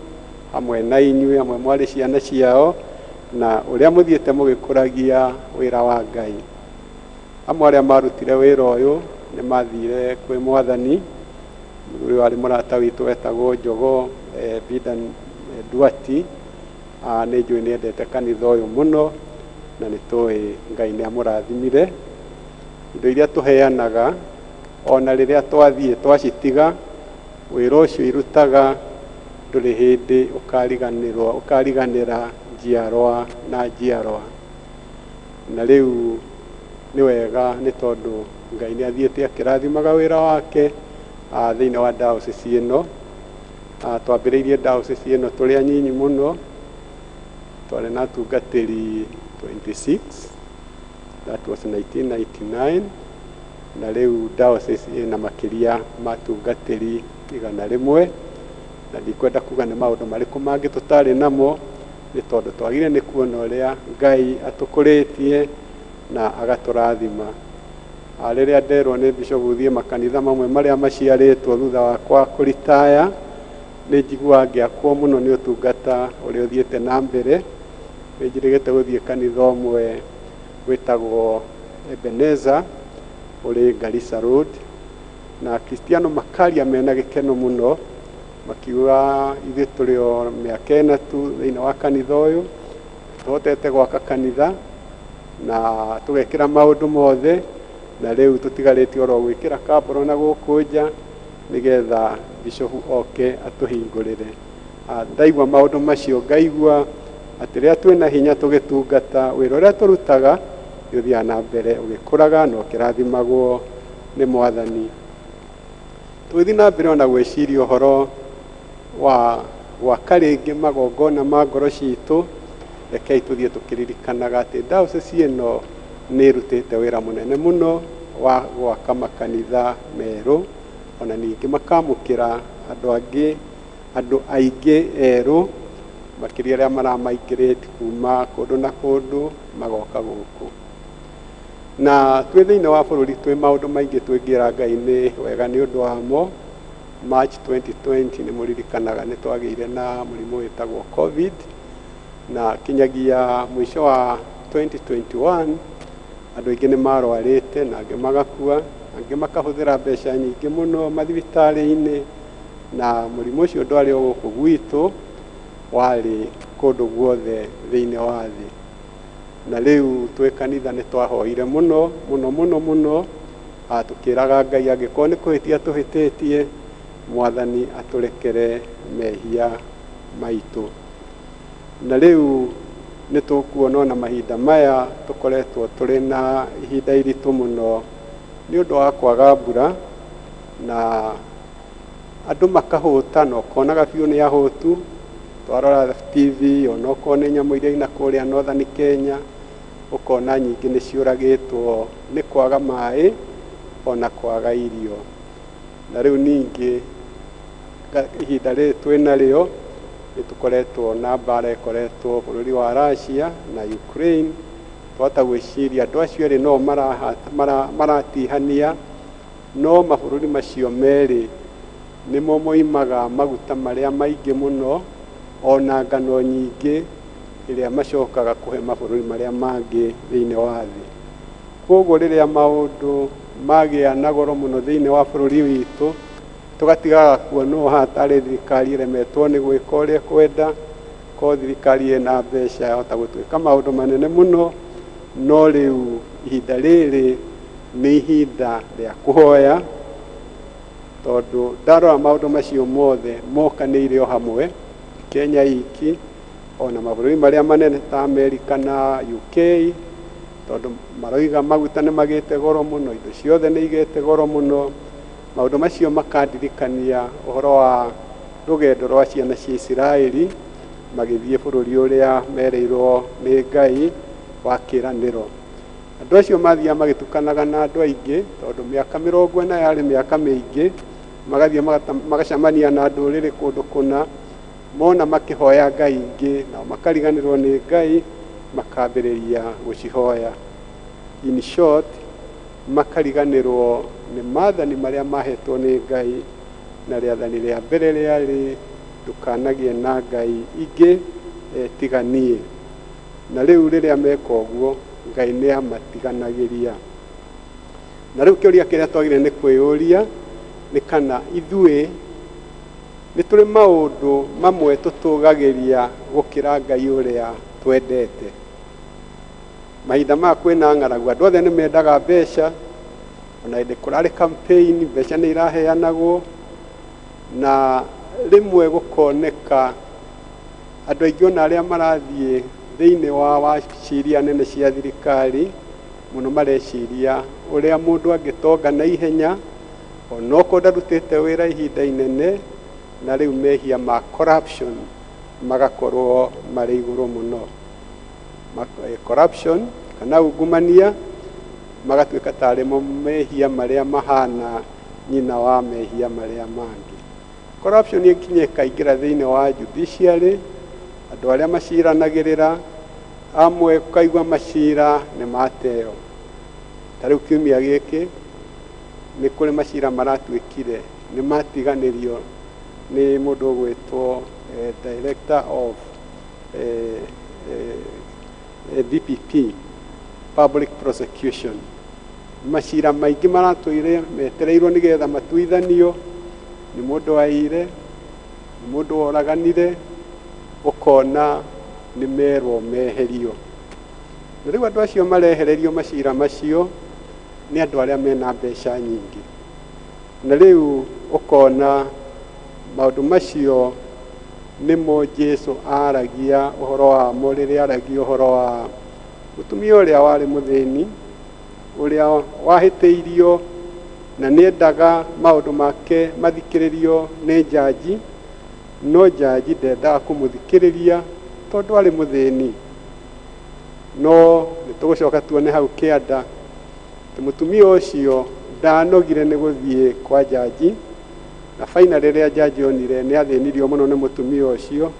hamwe na inyuĩ amwe mwarĩ ciana ciao na ũrĩa mũthiĩte mũgĩkũragia wĩra wa Ngai. Amwe arĩa marutire wĩra ũyũ nĩ mathire kwĩ mwathani. Mũthuri warĩ mũrata witũ wetagwo Njogo Bidan Duati nĩ njũĩ nĩ endete kanitha ũyũ mũno na nĩ tũĩ Ngai nĩ amũrathimire. Indo iria tũheanaga ona rĩrĩa twathiĩ twacitiga wĩra ũcio irutaga ndũrĩ hĩndĩ ũkariganĩra njiarwa na njiarwa na rĩu nĩ wega nĩ tondũ Ngai nĩ athiĩte akĩrathimaga wĩra wake thĩinĩ wa diocese ĩno. Twambĩrĩirie diocese ĩno tũrĩ anyinyi mũno twarĩ na atungatĩri 26 that was 1999 na rĩu diocese ĩna makĩria matungatĩri 100 na ndikwenda kuga nĩ maũndũ marĩkũ mangĩ tũtarĩ namo nĩ tondũ twagire nĩ kuona ũrĩa Ngai atũkũrĩtie na agatũrathima. Rĩrĩa nderwo nĩ Bishop gũthiĩ makanitha mamwe marĩa maciarĩtwo thutha wakwa kũritaya nĩ njiguaga ngĩakwo mũno nĩ ũtungata ũrĩa ũthiĩte na mbere. Nĩ njĩrĩgĩte gũthiĩ kanitha ũmwe wĩtagwo Ebenezer ũrĩ Garissa Road na Kristiano makaria mena gĩkeno mũno makiuga ithuĩ tũrĩ o mĩaka ĩna tu thĩinĩ wa kanitha ũyũ tũhotete gwaka kanitha na tũgekĩra maũndũ mothe na rĩu tũtigarĩtie oro gwĩkĩra kambũro na gũkũ nja nĩgetha bishofu oke atũhingũrĩre. Ndaigua maũndũ macio ngaigua atĩ rĩrĩa twĩna hinya tũgĩtungata wĩra ũrĩa tũrutaga ũthiaga na mbere ũgĩkũraga na ũkĩrathimagwo nĩ Mwathani. Tũgĩthiĩ na mbere ona gwĩciria ũhoro wa gwaka rĩngĩ magongona ma ngoro citũ, rekei tũthiĩ tũkĩririkanaga atĩ diocese ĩno nĩ ĩrutĩte wĩra mũnene mũno wa gwaka makanitha merũ, ona ningĩ makamũkĩra andũ aingĩ erũ makĩria arĩa maramaingĩrĩte kuma kũndũ na kũndũ magoka gũkũ. Na twĩ thĩinĩ wa bũrũri twĩ maũndũ maingĩ twĩngĩra Ngai nĩ wega nĩ ũndũ wamo. March 2020 nĩ mũririkanaga nĩ twagĩire na mũrimũ wĩtagwo COVID, na kinyagia mũico wa 2021 andũ aingĩ nĩ marwarĩte na angĩ magakua, angĩ makahũthĩra mbeca nyingĩ mũno mathibitarĩ-inĩ, na mũrimũ ũcio ndwarĩ o gũkũ gwitũ, warĩ kũndũ guothe thĩinĩ wa thĩ. Na rĩu twĩ kanitha nĩ twahoire mũno mũno mũno mũno, tũkĩraga Ngai angĩkorwo nĩ kũhĩtia tũhĩtĩtie, Mwathani atũrekere mehia maitũ. Na rĩu nĩ tũkuona ona mahinda maya tũkoretwo tũrĩ na ihinda iritũ mũno nĩ ũndũ wa kwaga mbura, na andũ makahũta na ũkonaga biũ nĩ ahũtu. Twarora TV ona okorwo nĩ nyamũ iria ina kũrĩa Northern Kenya, ũkona nyingĩ nĩ ciũragĩtwo nĩ kwaga maĩ ona kwaga irio. Na rĩu ningĩ ihinda rĩrĩ twĩnarĩo nĩ tũkoretwo na mbara ĩkoretwo bũrũri wa Russia na Ukraine. Twahota gwĩciria andũ acio erĩ no maratihania, no mabũrũri macio merĩ nĩmo moimaga maguta marĩa maingĩ mũno ona ngano nyingĩ ĩrĩa macokaga kũhe mabũrũri marĩa mangĩ thĩinĩ wa thĩ. Koguo rĩrĩa maũndũ magĩa na goro mũno thĩinĩ wa bũrũri witũ, tũgatigaga kuona haha tarĩ thirikari ĩremetwo nĩ gwĩka ũrĩa kwenda, ko thirikari ĩna mbeca yahota gũtwĩka maũndũ manene mũno. No rĩu ihinda rĩrĩ nĩ ihinda rĩa kũhoya, tondũ ndarora maũndũ macio mothe mokanĩire o hamwe, Kenya iki ona mabũrũri marĩa manene ta Amerika na UK, tondũ maroiga maguta nĩ magĩte goro mũno, indo ciothe nĩ igĩte goro mũno. Maũndũ macio makandirikania ũhoro wa rũgendo rwa ciana cia Isiraeli magĩthiĩ bũrũri ũrĩa mereirwo nĩ Ngai wa kĩĩranĩro. Andũ acio mathiaga magĩtukanaga na andũ aingĩ, tondũ mĩaka 40 yarĩ mĩaka mĩingĩ, magathiĩ magacemania na ndũrĩrĩ kũndũ kũna, mona makĩhoya Ngai ingĩ na makariganĩrwo nĩ Ngai, makambĩrĩria gũcihoya. In short, makariganĩrwo nĩ maathani marĩa mahetwo nĩ Ngai, na rĩathani rĩa mbere rĩarĩ ndũkanagĩe na ngai ingĩ tiganie. Na rĩu rĩrĩa meka ũguo Ngai nĩ amatiganagĩria. Na rĩu kĩũria kĩrĩa twagĩrĩire nĩ kwĩyũria nĩ kana ithuĩ nĩ tũrĩ maũndũ mamwe tũtũgagĩria gũkĩra Ngai ũrĩa twendete. Mahinda maya kwĩna ng'aragu, andũ othe nĩ mendaga mbeca, ona hĩndĩ kũrarĩ campaign mbeca nĩ iraheanagwo, na rĩmwe gũkoneka andũ aingĩ ona arĩa marathiĩ thĩinĩ wa waciria nene cia thirikari mũno mareciria ũrĩa mũndũ angĩtonga na ihenya ona okorwo ndarutĩte wĩra ihinda inene, na rĩu mehia ma corruption magakorwo marĩ igũrũ mũno. Corruption kana ungumania magatuĩka tarĩ mo mehia marĩa mahana nyina wa mehia marĩa mangĩ. Corruption ĩkinya ĩkaingĩra thĩinĩ wa judiciary, andũ arĩa maciranagĩrĩra, amwe kaigua macira nĩ mateo. Ta rĩu kiumia gĩkĩ nĩ kũrĩ macira maratuĩkire nĩ matiganĩrio nĩ mũndũ ũgwĩtwo director of DPP, public prosecution. Macira maingĩ maratũire metereirwo nĩgetha matuithanio nĩ mũndũ waire, mundu oraganire ukona ni merwo meherio. Na riu andu acio marehererio macira macio ni andu aria mena mbeca nyingi. Na riu ukona maundu macio nimo Jesu aragia uhoro wa mo riria aragia uhoro wa mutumia uria wari muthini, uria wahiteirio na niendaga maundu make mathikiririo ni jaji, no jaji ndendaga kumuthikiriria tondu ari muthini. No nitugucoka tuone hau kianda mutumia ucio ndanogire ni guthie kwa jaji, na faina riria jaji onire ni athinirio muno ni mutumia ucio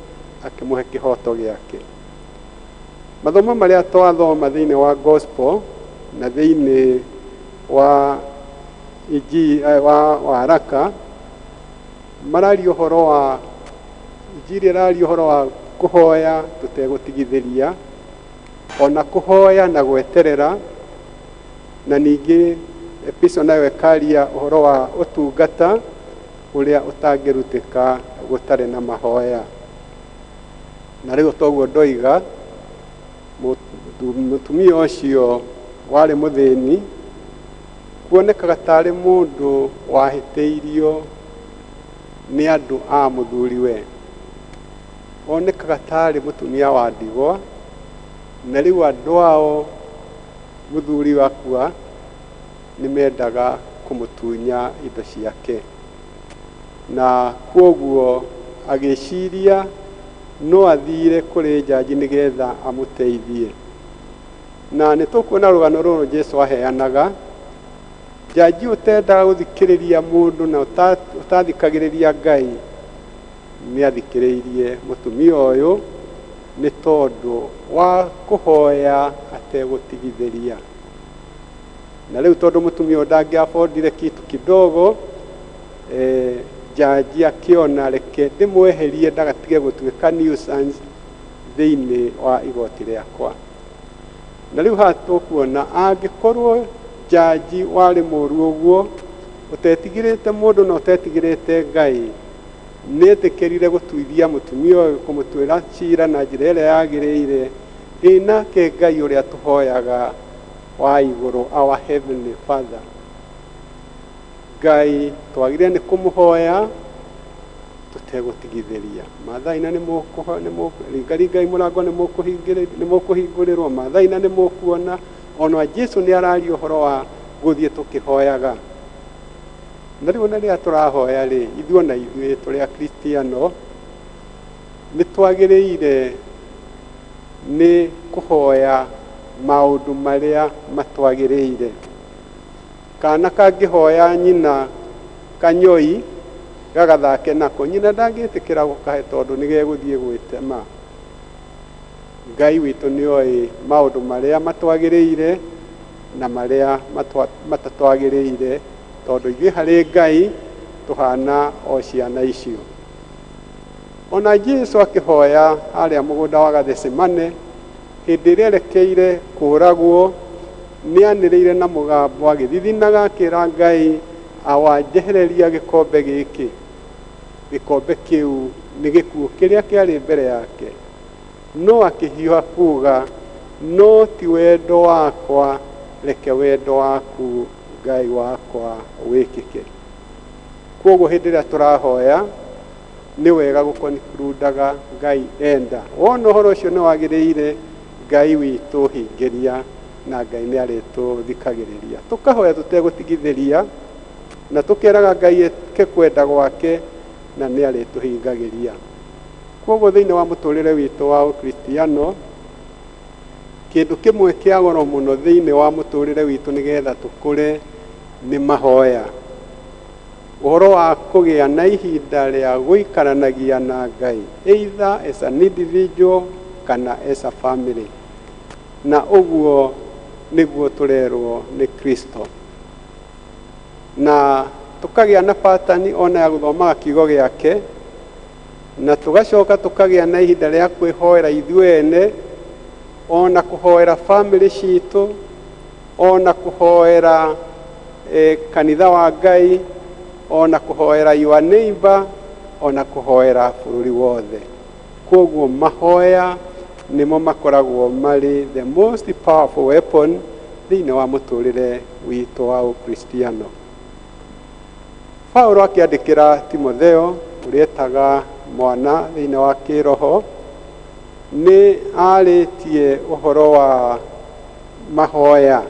akimuhe kihoto giake. Mathomo maria twathoma thiini wa gospel na thiini wa wa haraka marari uhoro wa injiri rari uhoro wa kuhoya tutegutigithiria, ona kuhoya na gweterera, na ningi episode nayo ekaria uhoro wa utungata uria utangirutika gutare na mahoya. Na riu toguo ndoiga mutumia ucio wari muthini kuonekaga tari mundu wahiteirio ni andu a muthuriwe, onekaga tari mutumia wa ndigwa, na riu andu ao muthuri wakua ni mendaga kumutunya indo ciake, na kwoguo agiciria no athire kuri jaji nigetha amuteithie. Na nitukuona rugano ruru Jesu aheanaga, jaji utendaga guthikiriria mundu na utathikagiriria Ngai ni athikiririe mutumia uyu ni tondu wa kuhoya ategutigithiria. Na riu tondu mutumia ndangiafondire kitu kidogo, jaji akiona reke ndimweherie ndagatige gutuika nuisance thiini wa igoti riakwa. Na riu hatukuona angikorwo jaji wari muru uguo utetigirite mundu na utetigirite Ngai, nietikirire gutuithia mutumia uyu kumutwira cira na njira iria yagiriire ina ke Ngai uria tuhoyaga wa iguru, our heavenly Father. Ngai twagire ni kumuhoya tutegutigithiria. Mathaina ni ringai murango ni mukuhingurirwo, mathaina ni mukuona ona Jesu ni arari uhoro wa guthie tukihoyaga. Na riu na ria turahoya ri ithuo na ithuĩ turi a Kristiano ni twagiriire ni kuhoya maundu maria matwagiriire. Kana kangihoya nyina kanyoi gagathake nako, nyina ndangitikira gukahe tondu ni geguthie gwitema. Ngai witu ni oi maundu maria matwagiriire na maria matatwagiriire, tondu ithuĩ hari Ngai tuhana o ciana icio. Ona Jesu akihoya haria mugunda wa Gethsemane hindi iria erekeire kuragwo, ni aniriire na mugambo agithithinaga akira Ngai awanjehereria gikombe giki. Gikombe kiu ni gikuo kiria kiari mbere yake, no akihiuha kuga no ti wendo wakwa, reke wendo waku Ngai wakwa wikike. Kwoguo hindi iria turahoya ni wega gukoncludaga Ngai enda. Wona uhoro ucio ni wagiriire Ngai witu hingiria, na Ngai ni arituthikagiriria. Tukahoya tutegutigithiria na tukeraga Ngai kekwenda gwake na ni arituhingagiria. Kwoguo thiini wa muturire witu wa Ukristiano, kindu kimwe kia goro muno thiini wa muturire witu nigetha tukure ni mahoya. Uhoro wa kugia na ihinda ria guikaranagia na Ngai, either as an individual kana as a family. Na uguo niguo turerwo ni Kristo. Na tukagia na pattern ona ya guthomaga kiugo giake, na tugacoka tukagia na ihinda ria kwihoera ithuene, ona kuhoera family citu, ona kuhoera kanitha wa Ngai, ona kuhoera your neighbor, ona kuhoera bururi wothe. Koguo mahoya nimo makoragwo mari the most powerful weapon thiini wa muturire witu wa ukristiano. Paulo akiandikira Timotheo urietaga mwana thiini wa kiroho ni aritie uhoro wa mahoya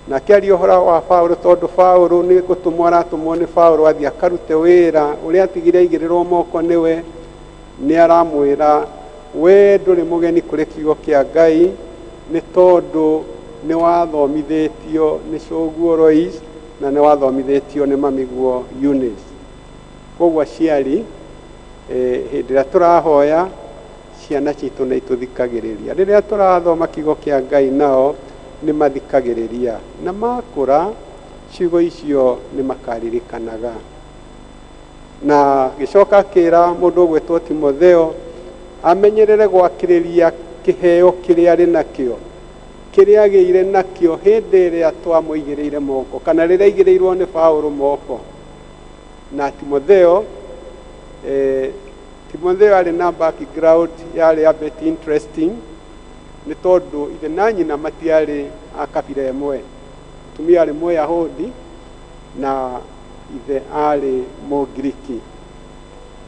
na kiario uhoro wa Paulo tondu Paulo ni gutumwo aratumwo ni Paulo athii akarute wira uria atigire igirirwo moko niwe ni aramwira we nduri mugeni kuri kiugo kia Ngai ni tondu ni wathomithitio ni coguo Lois na ni wathomithitio ni mamiguo Eunice. Koguo aciari hindi ria turahoya ciana citu ni ituthikagiriria riria turathoma kiugo kia Ngai nao ni mathikagiriria na makura ciugo icio ni makaririkanaga. Na gicoka kira mundu gwetwo Timotheo amenyerere gwakiriria kiheo kiria ari nakio kiria agiire nakio hindi iria twamuigireire moko kana riria igireirwo ni Paulo moko. Na Timotheo ari na background yari a bit interesting ni tondu ithe na nyina matiari a kabira imwe. Tumia ari Muyahudi na ithe ari Mugiriki,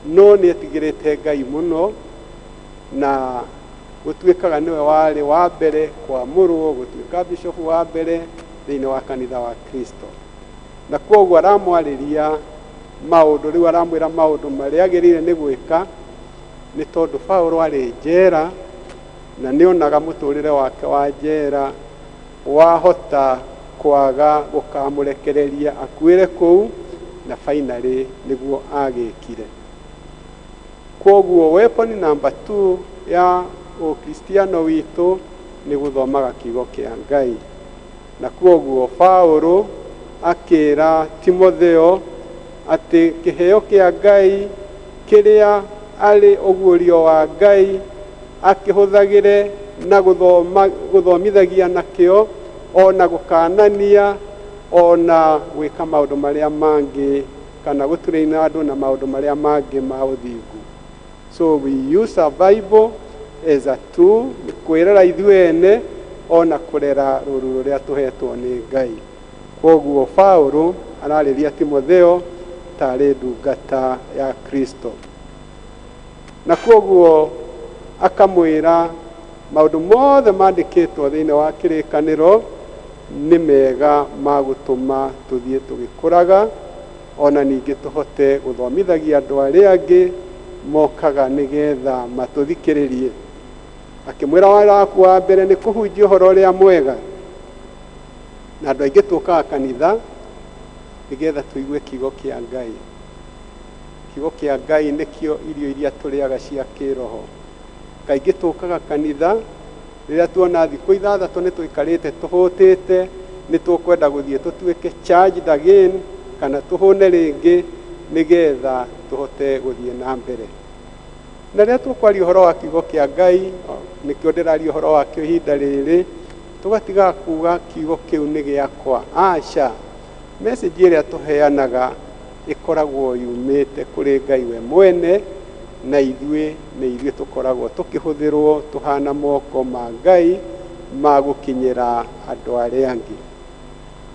no ni atigirite Ngai muno na gutuikaga niwe wari wa mbere kwa murwo gutuika bishop wa mbere thiini wa kanitha wa Kristo. Na koguo aramwariria maundu riu aramwira maundu maria agirire ni gwika ni tondu Paulo ari njera na nionaga muturire wake wa njera wahota kwaga gukamurekereria akuire kuu na finally niguo agikire. Koguo weapon number 2 ya ukristiano witu ni guthomaga kiugo kia Ngai. Na koguo Paulo akira Timotheo ati kiheo kia Ngai kiria ari ugurio wa Ngai akihuthagire na guthomithagia nakio ona gukanania ona gwika maundu maria mangi kana gutureina andu na maundu maria mangi ma uthingu. So we use a Bible as a tool kwirera ithuene ona kurera ruru ruria tuhetwo ni Ngai. Koguo Paulo arariria Timotheo tari ndungata ya Kristo. Na koguo akamwira maundu mothe mandikitwo thiini wa kirikaniro ni mega magutuma tuthie tugikuraga ona ningi tuhote guthomithagia andu aria angi mokaga nigetha matuthikiririe. Akimwira wira waku wa mbere ni kuhunjia uhoro uria mwega na andu aingi tukaga kanitha nigetha tuigue kiugo kia Ngai. Kiugo kia Ngai nikio irio iria turiaga cia kiroho. Kaingi tukaga kanitha riria tuona thiku ithathatu ni tuikarite tuhutite ni tukwenda guthie tutuike charged again kana tuhune ringi nigetha tuhote guthie na mbere. Na riria tukwaria uhoro wa kiugo kia Ngai nikio ndiraria uhoro wa kio ihinda riri tugatiga kuga kiugo kiu ni giakwa. Aca message iria tuheanaga ikoragwo yumite kuri Ngai we mwene na ithuĩ nĩ ithuĩ tukoragwo tukihuthirwo tuhana moko ma Ngai ma gukinyira andu aria angi.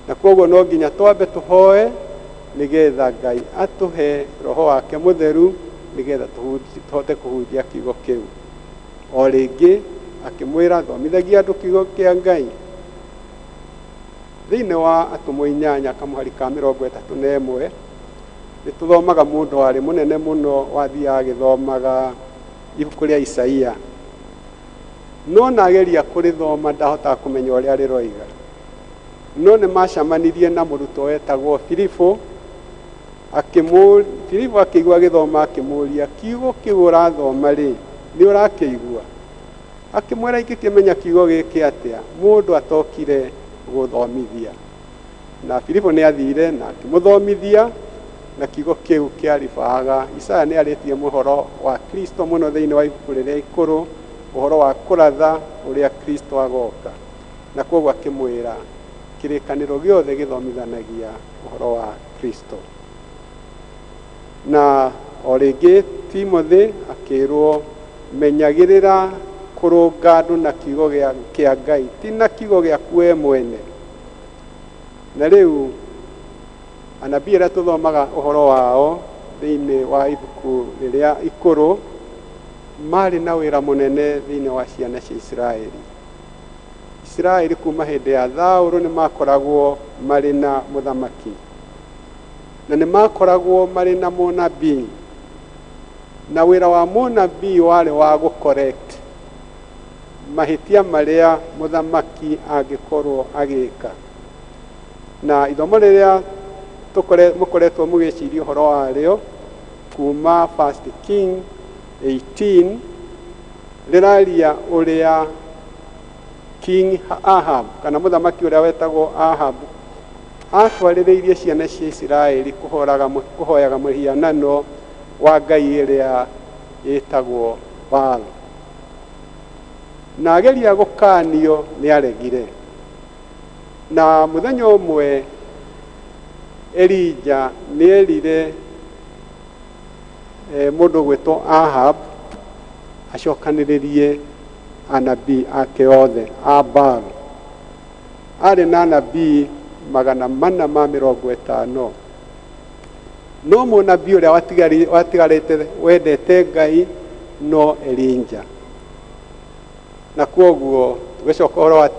Na koguo no nginya twambe tuhoe nigetha Ngai atuhe roho wake mutheru nigetha tuhote kuhunjia kiugo kiu. O ringi akimwira thomithagia andu kiugo kia Ngai. Thiini wa Atumwo 8 kamuhari ka 31 ni tuthomaga mundu ari munene muno wathia agithomaga ibuku ria Isaia. No nageria kurithoma ndahota kumenya uria riroiga. No ni macamanirie na muruto wetagwo Filipo Filipo akigwa agithoma akimuria kiugo kiu urathoma ri ni urakigwa. Akimwira ingikimenya kiugo giki atia mundu atokire guthomithia. Na Filipo ni athire na akimuthomithia na kiugo kiu kiaribaga. Isaia ni aritie muhoro wa Kristo muno thiini wa ibuku riria ikuru, uhoro wa kuratha uria Kristo agoka. Na koguo akimwira kirikaniro giothe githomithanagia uhoro wa Kristo. Na o rĩngĩ Timothy akĩrwo menyagĩrĩra kũrũnga andũ na kiugo kĩa Ngai, ti na kiugo gĩaku we mwene. Na rĩu anabii arĩa tũthomaga ũhoro wao thĩinĩ wa ibuku rĩrĩa ikũrũ marĩ na wĩra mũnene thĩinĩ wa ciana cia Isiraeli. Isiraeli kuma hĩndĩ ya Thaũrũ nĩ makoragwo marĩ na mũthamaki, na nĩ makoragwo marĩ na mũnabii, na wĩra wa mũnabii warĩ wa gũcorrect mahĩtia marĩa mũthamaki angĩkorwo agĩka. Na ithomo rĩrĩa mũkoretwo mũgĩciria ũhoro warĩo kuma 1 King 18 rĩraria ũrĩa King Ahab kana mũthamaki ũrĩa wetagwo Ahab atwarĩrĩirie ciana cia Isiraeli kũhoyaga mũhianano wa ngai ĩrĩa ĩtagwo Baal, na ageria gũkanio nĩ aregire. Na mũthenya ũmwe Elija nĩ erire mũndũ gwĩtwo Ahab acokanĩrĩrie anabii ake othe a Baal. Arĩ na anabii 450, no mũnabii ũrĩa watigarĩte wendete Ngai no Elija. Na kwoguo tũgĩcoka ũhoro wa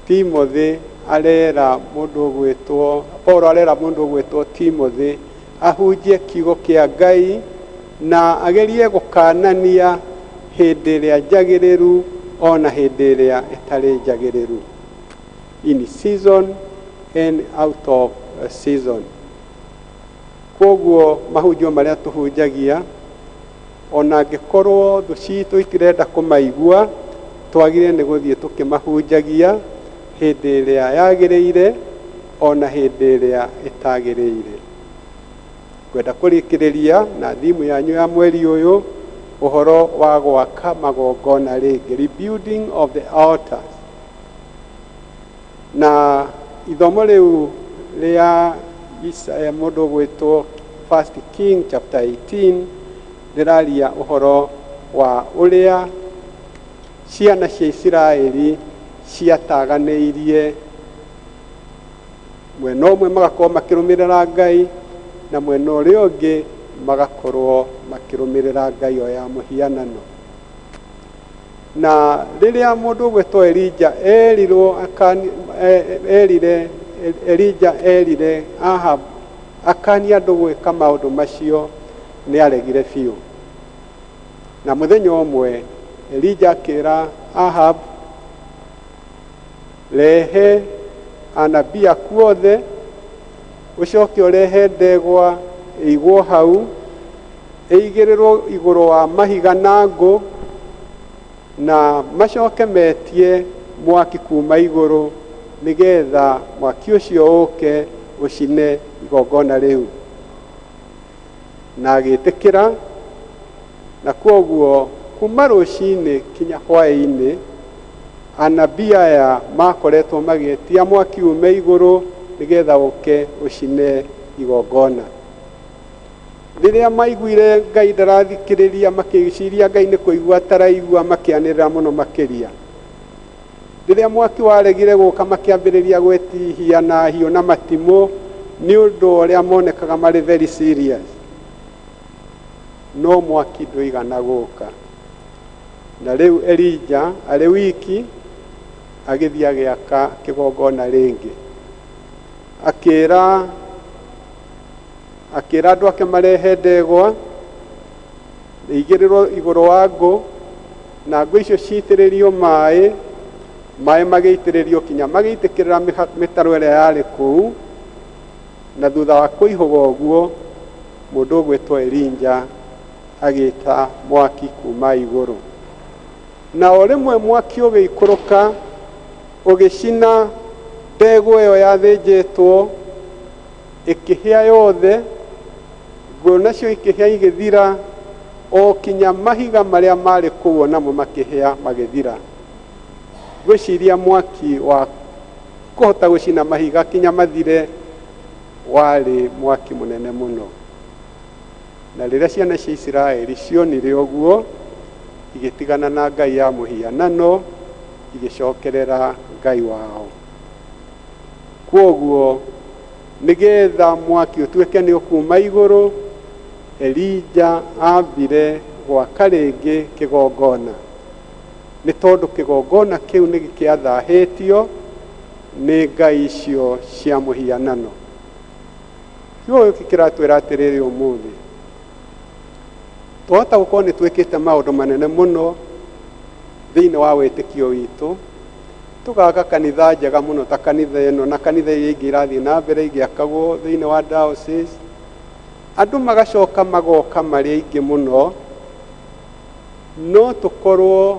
Timothy arera mũndũ gwĩtwo Paulo arera mũndũ gwĩtwo Timothy ahunjie kiugo kĩa Ngai na agerie gũkanania hĩndĩ ĩrĩa njagĩrĩru ona hĩndĩ ĩrĩa ĩtarĩ njagĩrĩru, in season and out of season. Kwoguo mahunjio marĩa tũhunjagia ona angĩkorwo thũ citũ itirenda kũmaigua, twagire nĩ gũthiĩ tũkĩmahunjagia hĩndĩ ĩrĩa yagĩrĩire ona hĩndĩ ĩrĩa ĩtagĩrĩire. Kwenda kũrĩkĩrĩria na thimũ yanyu ya mweri ũyũ ũhoro wa gwaka magongona rĩngĩ, rebuilding of the altars. Na ithomo rĩu rĩa mũndũ gwĩtwo 1 King chapter 18 rĩraria ũhoro wa ũrĩa ciana cia Isiraeli ciataganĩirie, mwena ũmwe magakorwo makĩrũmĩrĩra Ngai na mwena ũrĩa ũngĩ magakorwo makĩrũmĩrĩra ngai o ya mũhianano. Na rĩrĩa mũndũ gwĩtwo Elija erire Ahab akania andũ gwĩka maũndũ macio, nĩ aregire biũ. Na mũthenya ũmwe Elija akĩra Ahab, rehe anabii aku othe, ũcoke ũrehe ndegwa ĩigwo hau, ĩigĩrĩrwo igũrũ wa mahiga na ngũ, na macoke metie mwaki kuma igũrũ, nĩgetha mwaki ũcio ũke ũcine igongona rĩu. Na agĩtĩkĩra, na kwoguo kuma rũcinĩ kinya hwaĩ-inĩ anabii aya makoretwo magĩtia mwaki ume igũrũ nĩgetha ũke ũcine igongona. Rĩrĩa maiguire Ngai ndarathikĩrĩria, makĩciria Ngai nĩ kũigua ataraigua, makĩanĩrĩra mũno makĩria. Rĩrĩa mwaki waregire gũka, makĩambĩrĩria gwĩtihia na hiũ na matimũ, nĩ ũndũ ũrĩa monekaga marĩ very serious. No mwaki ndũigana gũka. Na rĩu Elija arĩ wiki agĩthiĩ agĩaka kĩgongona rĩngĩ, akĩra andũ ake marehe ndegwa igĩrĩrwo igũrũ wa ngũ, na ngũ icio ciitĩrĩrio maĩ magĩitĩrĩrio kinya magĩitĩkĩrĩra mĩtaro ĩrĩa yarĩ kũu. Na thutha wa kũihũga ũguo, mũndũ gwĩtwo Elija agĩta mwaki kuma igũrũ, na o rĩmwe mwaki ũgĩikũrũka ũgĩcina ndegwa ĩyo yathĩnjĩtwo, ĩkĩhĩa yothe, ngũ nacio ikĩhĩa igĩthira, o kinya mahiga marĩa marĩ kũu namo makĩhĩa magĩthira. Gwĩciria mwaki wa kũhota gũcina mahiga kinya mathire warĩ mwaki mũnene mũno. na rĩrĩa ciana cia Isiraeli cionire ũguo igĩtigana na ngai ya mũhianano igĩcokerera ngai wao. Kwoguo nĩgetha mwaki ũtuĩke nĩ ũkuuma igũrũ, Elija ambire gwaka rĩngĩ kĩgongona, nĩ tondũ kĩgongona kĩu nĩ gĩkĩathahĩtio nĩ ngai icio cia mũhianano. Kiugo gĩkĩ kĩratwĩra atĩrĩrĩ ũmũthĩ, twahota gũkorwo nĩ twĩkĩte maũndũ manene mũno thĩinĩ wa wĩtĩkio witũ, tũgaka kanitha njega mũno ta kanitha ĩno na kanitha iria ingĩ irathiĩ na mbere igĩakagwo thĩinĩ wa diocese, andũ magacoka magoka marĩ aingĩ mũno, no tũkorwo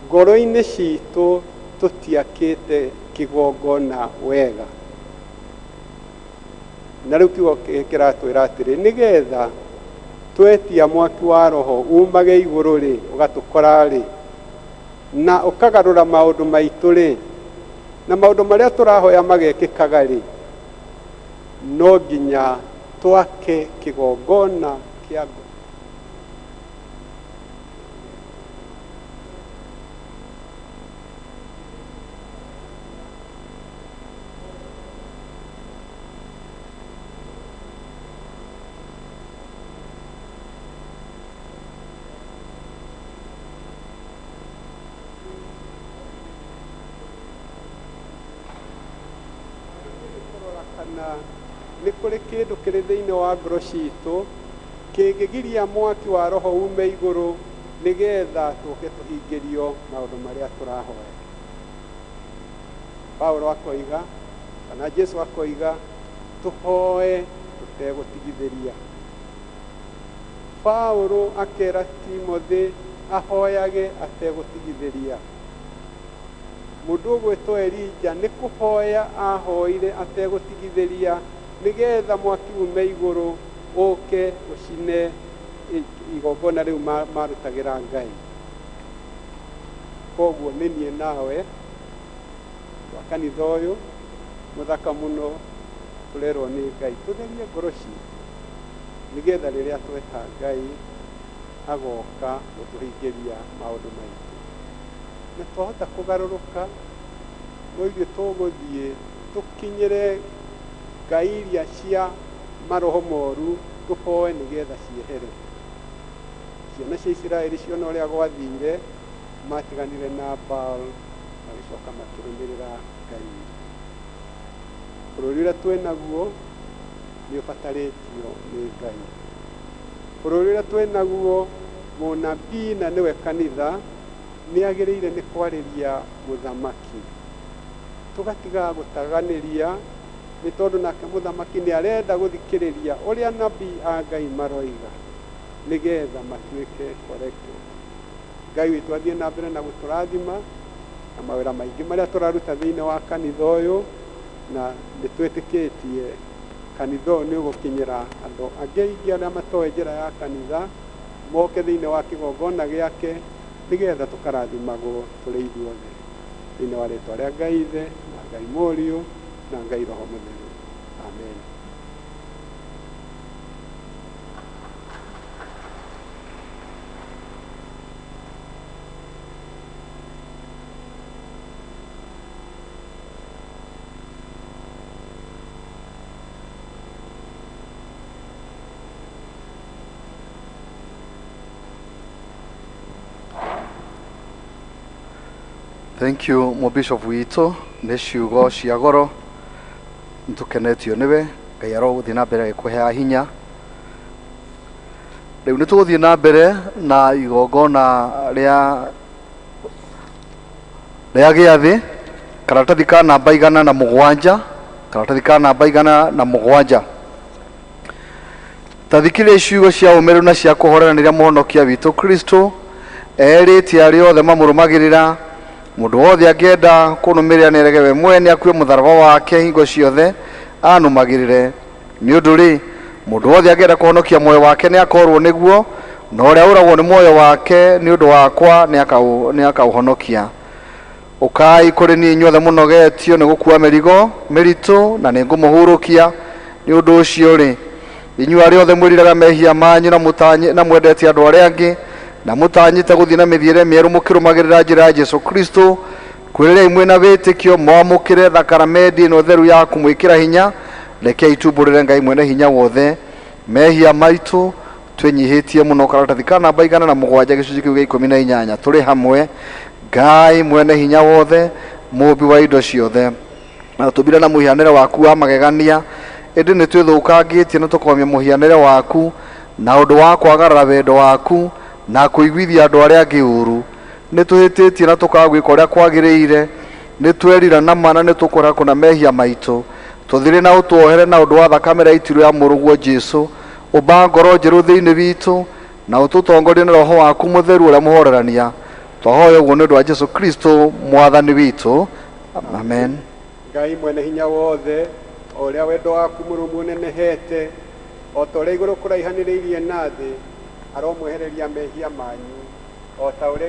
ngoro-inĩ citũ tũtiakĩte kĩgongona wega. Na rĩu kiugo kĩratwĩra atĩrĩ, nĩgetha twetia mwaki wa roho umage igũrũ rĩ, ũgatũkora rĩ, na ũkagarũra maũndũ maitũ rĩ, na maũndũ marĩa tũrahoya magekĩkaga rĩ, no nginya twake kĩgongona kĩa ngũ. Nĩ kũrĩ kĩndũ kĩrĩ thĩinĩ wa ngoro citũ kĩngĩgiria mwaki wa roho ume igũrũ nĩgetha tũke tũhingĩrio maũndũ marĩa tũrahoya. Paulo akoiga kana Jesu akoiga tũhoe tũtegũtigithĩria. Paulo akera Timothy ahoyage ategũtigithĩria. Mũndũ ũgwĩtwo Elija nĩ kũhoya ahoire ategũtigithĩria nĩgetha mwaki ume igũrũ ũke ũcine igongona rĩu marutagĩra Ngai. Koguo nĩ niĩ nawe wa kanitha ũyũ mũthaka mũno tũrerwo nĩ Ngai tũtherie ngoro citũ nĩgetha rĩrĩa tweta Ngai agoka gũtũhingĩria maũndũ maitũ. Na twahota kũgarũrũka no ithuĩ tũgũthiĩ tũkinyĩre ngai iria cia maroho moru tũhoe nĩgetha ciehere. Ciana cia Isiraeli ciona ũrĩa gwathire matiganire na Baal magĩcoka makĩrũmĩrĩra Ngai. Bũrũri ũrĩa twĩnaguo nĩ ũbatarĩtio nĩ Ngai. Bũrũri ũrĩa twĩnaguo mũnabii na nĩwe kanitha nĩ agĩrĩire nĩ kwarĩria mũthamaki. Tũgatiga gũtaganĩria nĩ tondũ nake mũthamaki nĩ arenda gũthikĩrĩria ũrĩa nabii a Ngai maroiga nĩgetha matuĩke corrected. Ngai witũ athiĩ na mbere na gũtũrathima na mawĩra maingĩ marĩa tũraruta thĩinĩ wa kanitha ũyũ, na nĩ twĩtĩkĩtie kanitha ũyũ nĩ ũgũkinyĩra andũ angĩ aingĩ arĩa matoĩ njĩra ya kanitha moke thĩinĩ wa kĩgongona gĩake nĩgetha tũkarathimagwo tũrĩ ithuothe thĩinĩ wa rĩĩtwa rĩa Ngai Ithe na Ngai Mũriũ na Ngai Roho Mũtheru. Amen. Thank you Mũbishop witũ nĩ ciugo cia goro nĩtũkenetio nĩwe. Ngai arogũthiĩ na mbere gĩkũheaga hinya. Rĩu nĩ tũgũthiĩ na mbere na igongona rĩa gĩathĩ, karatathi ka namba 107, karatathi ka namba 107. Tathikĩrĩria ciugo cia ũmĩrĩru na cia kũhoreranĩria mũhonokia witũ Kristo erĩtie arĩa othe mamũrũmagĩrĩra. Mũndũ wothe angĩenda kũnũmĩrĩra nĩerege we mwene akue mũtharaba wake hingo ciothe anũmagĩrĩre. Nĩ ũndũ rĩ, mũndũ wothe angĩenda kũhonokia muoyo wake nĩ akorwo nĩguo, na ũrĩa ũragwo nĩ muoyo wake nĩ ũndũ wakwa nĩ akaũhonokia. Ũkai kũrĩ niĩ inyuothe mũnogetio nĩ gũkua mĩrigo mĩritũ na nĩ ngũmũhurũkia. Nĩ ũndũ ũcio rĩ, inyuĩ arĩa othe mwĩriraga mehia manyu na mwendete andũ arĩa angĩ na mũtanyĩte gũthiĩ na mĩthiĩre mĩerũ mũkĩrũmagĩrĩra njĩra ya Jesu Kristo, kwĩrĩrai mwĩna wĩtĩkio mwamũkĩre thakramenti ĩno theru ya kũmwĩkĩra hinya. Rekei tumbũrĩre Ngai mwene hinya wothe mehia maitũ twenyihĩtie mũno. Karatathi ka namba 107 gĩcunjĩ kĩu gĩa 18 tũrĩ hamwe. Ngai mwene hinya wothe mũmbi wa indo ciothe, na tũmbire na mũhianĩre waku wa magegania, ĩndĩ nĩ twĩthũkangĩtie na tũkomia mũhianĩre waku na ũndũ wa kwagarara wendo waku na kũiguithia andũ arĩa angĩ ũũru. Nĩ tũhĩtĩtie na tũkagwĩka ũrĩa kwagĩrĩire, nĩ twerira na mana nĩ tũkũra kũna mehia maitũ. Tũthire na ũtuohere na ũndũ wa thakame ya itirũ ya mũrũguo Jesu, ũmba ngoro njerũ thĩinĩ witũ na ũtũtongorie na roho waku mũtheru ũrĩa mũhorerania. Twahoya ũguo nĩ ũndũ wa Jesu Kristo mwathani witũ, amen. Ngai mwene hinya wothe, o ũrĩa wendo waku mũrũmu ũnenehete, o ta ũrĩa igũrũ kũraihanĩrĩirie na thĩ, aromwehereria mehia manyu, o ta ũrĩa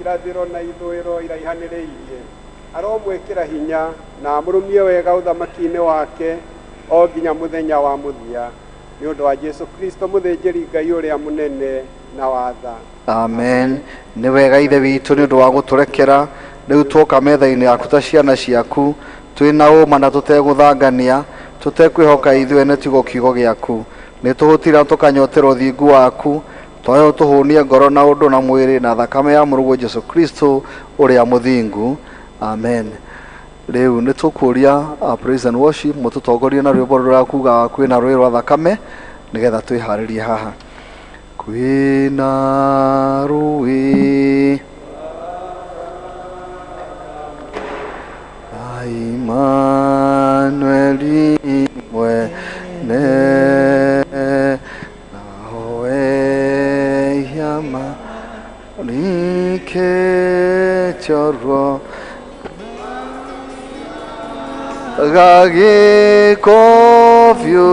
irathĩro na ithũĩro iraihanĩrĩirie, aromwĩkĩra hinya na amũrũmie wega ũthamaki-inĩ wake o nginya mũthenya wa mũthia, nĩ ũndũ wa Jesu Kristo mũthĩnjĩri Ngai ũrĩa mũnene na watha. Amen. Nĩ wega ithe witũ nĩ ũndũ wa gũtũrekera rĩu twoka metha-inĩ yaku ta ciana ciaku twĩna ũma na tũtegũthangania, tũtekwĩhoka ithuĩ nĩ tigo kiugo gĩaku. Nĩ tũhũtira tũkanyotera ũthingu waku, twahe ũtũhũnie ngoro na ũndũ na mwĩrĩ na thakame ya mũrũguo Jesu Kristo ũrĩa mũthingu, amen. Rĩu nĩ tũkũria praise and worship mũtũtongorie na rwĩmbo rũrĩa kuuga kwĩna rũĩ rwa thakame nĩgetha twĩharĩrie haha. Kwĩna rũĩ Emmanueli mwene nawe yama likechorwo gagĩkobio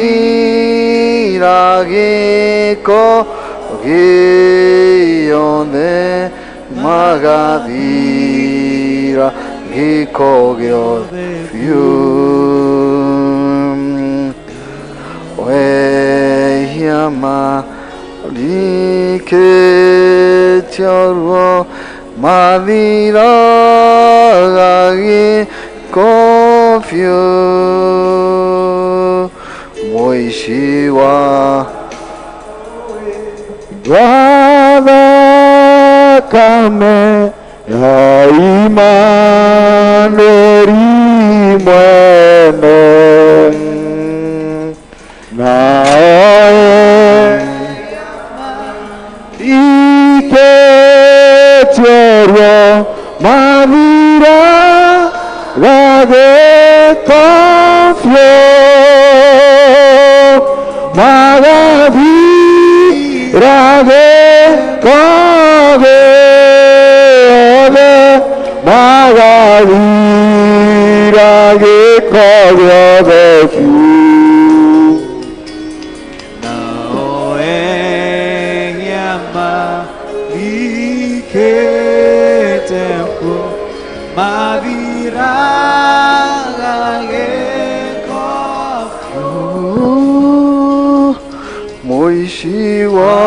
magavira gĩko gĩothe magavira gĩko gĩothe biũ wehia marikĩtiorwo mathiraga gĩko biũ mũici wa thakame ya Emmanueli mwene nawe iketiorwo mathiraga gĩko biũ magavira gĩko gĩothe magavira gĩko gĩothe biũ nawe nyama likete mku maviraga gĩko mũici wa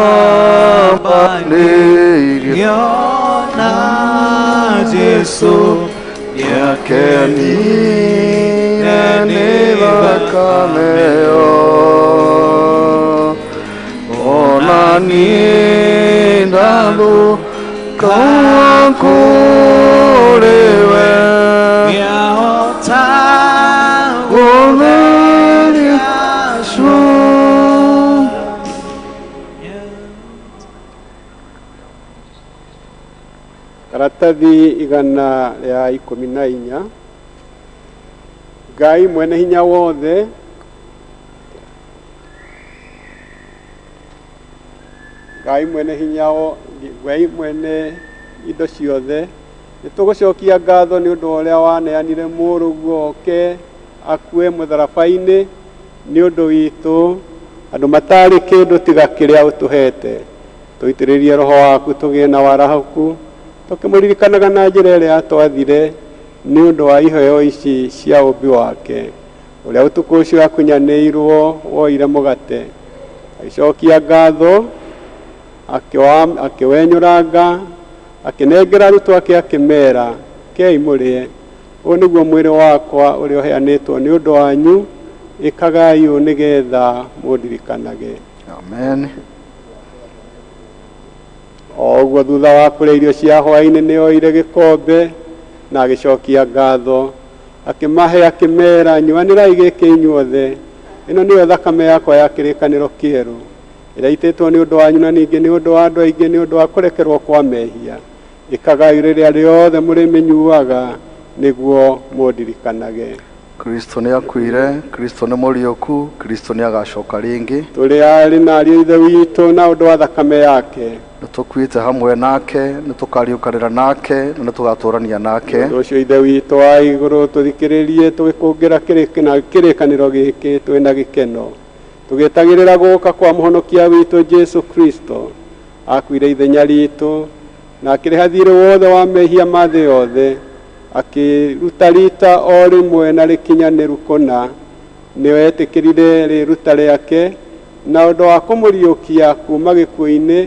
manĩirio na Jesu yakenire nĩ thakame ĩyo, ona niĩ ndathũka kũrĩ we yahota gũtheria cua. Karatathi 114. Ngai mwene hinya wothe, Ngai mwene hinya wothe, Ngai mwene indo ciothe, nĩtũgũcokia ngatho nĩ ũndũ ũrĩa waneanire mũrũguo oke akue mũtharaba-inĩ nĩ ũndũ witũ andũ matarĩ kĩndũ tiga kĩrĩa ũtũhete. Tũitĩrĩrie roho waku tũgĩe na warahoku, tũkĩmũririkanaga na njĩra ĩrĩa twathire nĩ ũndũ wa iheo ici cia ũmbi wake, ũrĩa ũtukũ ũcio akunyanĩirwo woire mũgate, agĩcokia ngatho, akĩwenyũranga, akĩnengera arutwo ake akĩmera, kei mũrĩe, ũyũ nĩguo mwĩrĩ wakwa ũrĩa ũheanĩtwo nĩ ũndũ wanyu, ĩkagai ũũ nĩgetha mũndirikanage. Amen. O ũguo thutha wa kũrĩa irio cia hwaĩ-inĩ nĩoire gĩkombe na agĩcokia ngatho, akĩmahe akĩmera, nyuanĩrai gĩkĩ inyuothe, ĩno nĩyo thakame yakwa ya kĩrĩkanĩro kĩerũ, ĩrĩa itĩtwo nĩ ũndũ wanyu na ningĩ nĩ ũndũ wa andũ aingĩ nĩ ũndũ wa kũrekerwo kwa mehia, ĩkagai rĩrĩa rĩothe mũrĩmĩnyuaga nĩguo mũndirikanage. Kristo nĩ akuire, Kristo nĩ mũriũku, Kristo nĩ agacoka rĩngĩ. Tũrĩ arĩ na ariũ ithe witũ na ũndũ wa thakame yake, Nĩ tũkuĩte hamwe nake, nĩ tũkariũkanĩra nake, na nĩ tũgatũrania nake. ũndũ ũcio ithe witũ wa igũrũ tũthikĩrĩrie tũgĩkũngĩra kĩrĩkanĩro gĩkĩ twĩ na gĩkeno, tũgĩtagĩrĩra gũũka kwa mũhonokia witũ Jesu Kristo, akuire ithenya ritũ na akĩrĩha thirĩ wothe wa mehia ma thĩ yothe, akĩruta rita o rĩmwe na rĩkinyanĩru kũna, nĩwe etĩkĩrire rĩruta rĩake na ũndũ wa kũmũriũkia kuma gĩkuũ-inĩ,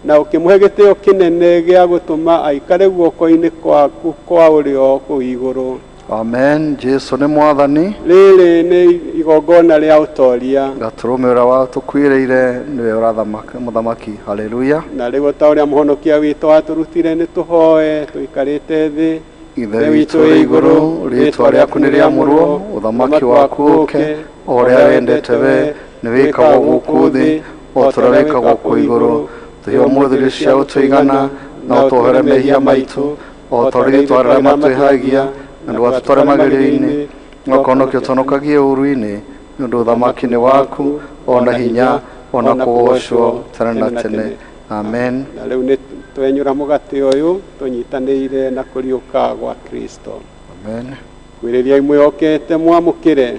na ũkĩmũhe gĩtĩo kĩnene gĩa gũtũma aikare guoko-inĩ kwaku kwa ũrĩo kũu igũrũ. Amen. Jesu nĩ mwathani. Rĩrĩ nĩ igongona rĩa ũtoria, Gatũrũme ũrĩa watũkuĩrĩire nĩwe ũrathamaka mũthamaki. Haleluya. na rĩu ta ũrĩa mũhonokia witũ watũrutire nĩ tũhoe tũikarĩte thĩ. Ithe witũ wĩ igũrũ, rĩĩtwa rĩaku nĩ rĩamũrwo, ũthamaki waku ũke, o ũrĩa wendete we nĩ wĩkagwo gũkũ thĩ, o tũrĩa wĩkagwo kũu igũrũ. Tũhe ũmũthĩ irio cia gũtũigana, na ũtũhere mehia maitũ, o ta ũrĩa itũũra rĩrĩa matwĩhagia, na ndũgatũtware magerio-inĩ, no ũhonokie ũtũhonokagie ũũru-inĩ, nĩ ũndũ ũthamaki nĩ waku, ona hinya, ona kũgocwo tene na tene. Amen. Na rĩu nĩ twenyũra mũgate ũyũ tũnyitanĩire na kũriũka gwa Kristo. Amen. Kwĩrĩriai mwĩhokete mwamũkĩre.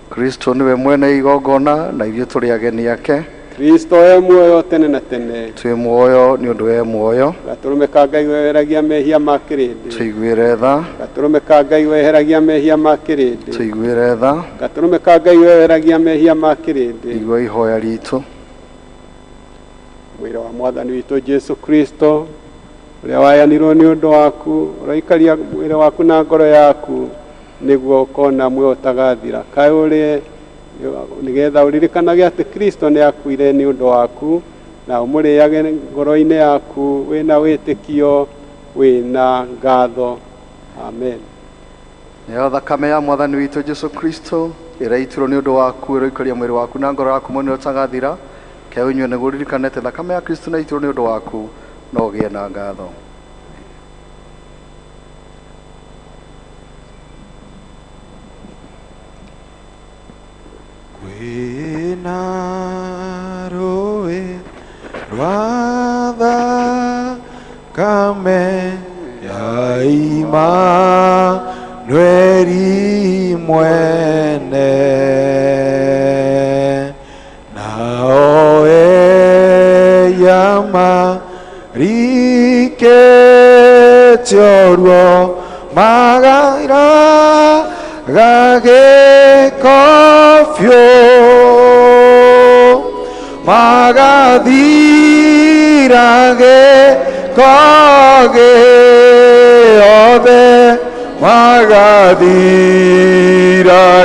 Kristo nĩwe mwene igongona, na ithuĩ tũrĩ ageni ake. Kristo e muoyo tene na tene. Twĩ muoyo nĩ ũndũ we muoyo. Gatũrũme ka Ngai weheragia mehia ma kĩrĩndĩ. Tũiguĩre tha. Gatũrũme ka Ngai weheragia mehia ma kĩrĩndĩ. Tũiguĩre tha. Gatũrũme ka Ngai weheragia mehia ma kĩrĩndĩ. Igua ihoya ritũ. Mwĩra wa mwathani witũ Jesu Kristo, ũrĩa wayanirwo nĩ ũndũ waku, ũroikaria mwĩrĩ waku na ngoro yaku, nĩguo ũkona muoyo ũtagathira. Kaĩ ũrĩe nĩgetha ũririkanage atĩ Kristo nĩ akuire nĩ ũndũ waku, na ũmũrĩage ngoro-inĩ yaku wĩna wĩtĩkio, wĩna ngatho. Amen. Nĩyo thakame ya mwathani witũ Jesu Kristo, ĩrĩa itirwo nĩ ũndũ waku, ĩroikaria mwĩrĩ waku na ngoro yaku mũno ũtagathira. Ke ũnyue nĩguo ũririkanĩte thakame ya Kristo na itirwo nĩ ũndũ waku, no ũgĩe na ngatho. Kwĩna rũĩ rwa thakame ya Imanueli mwene, nao eyamarikĩtio ruo magaira gagĩko biũ, magathira gĩko gĩothe, magathira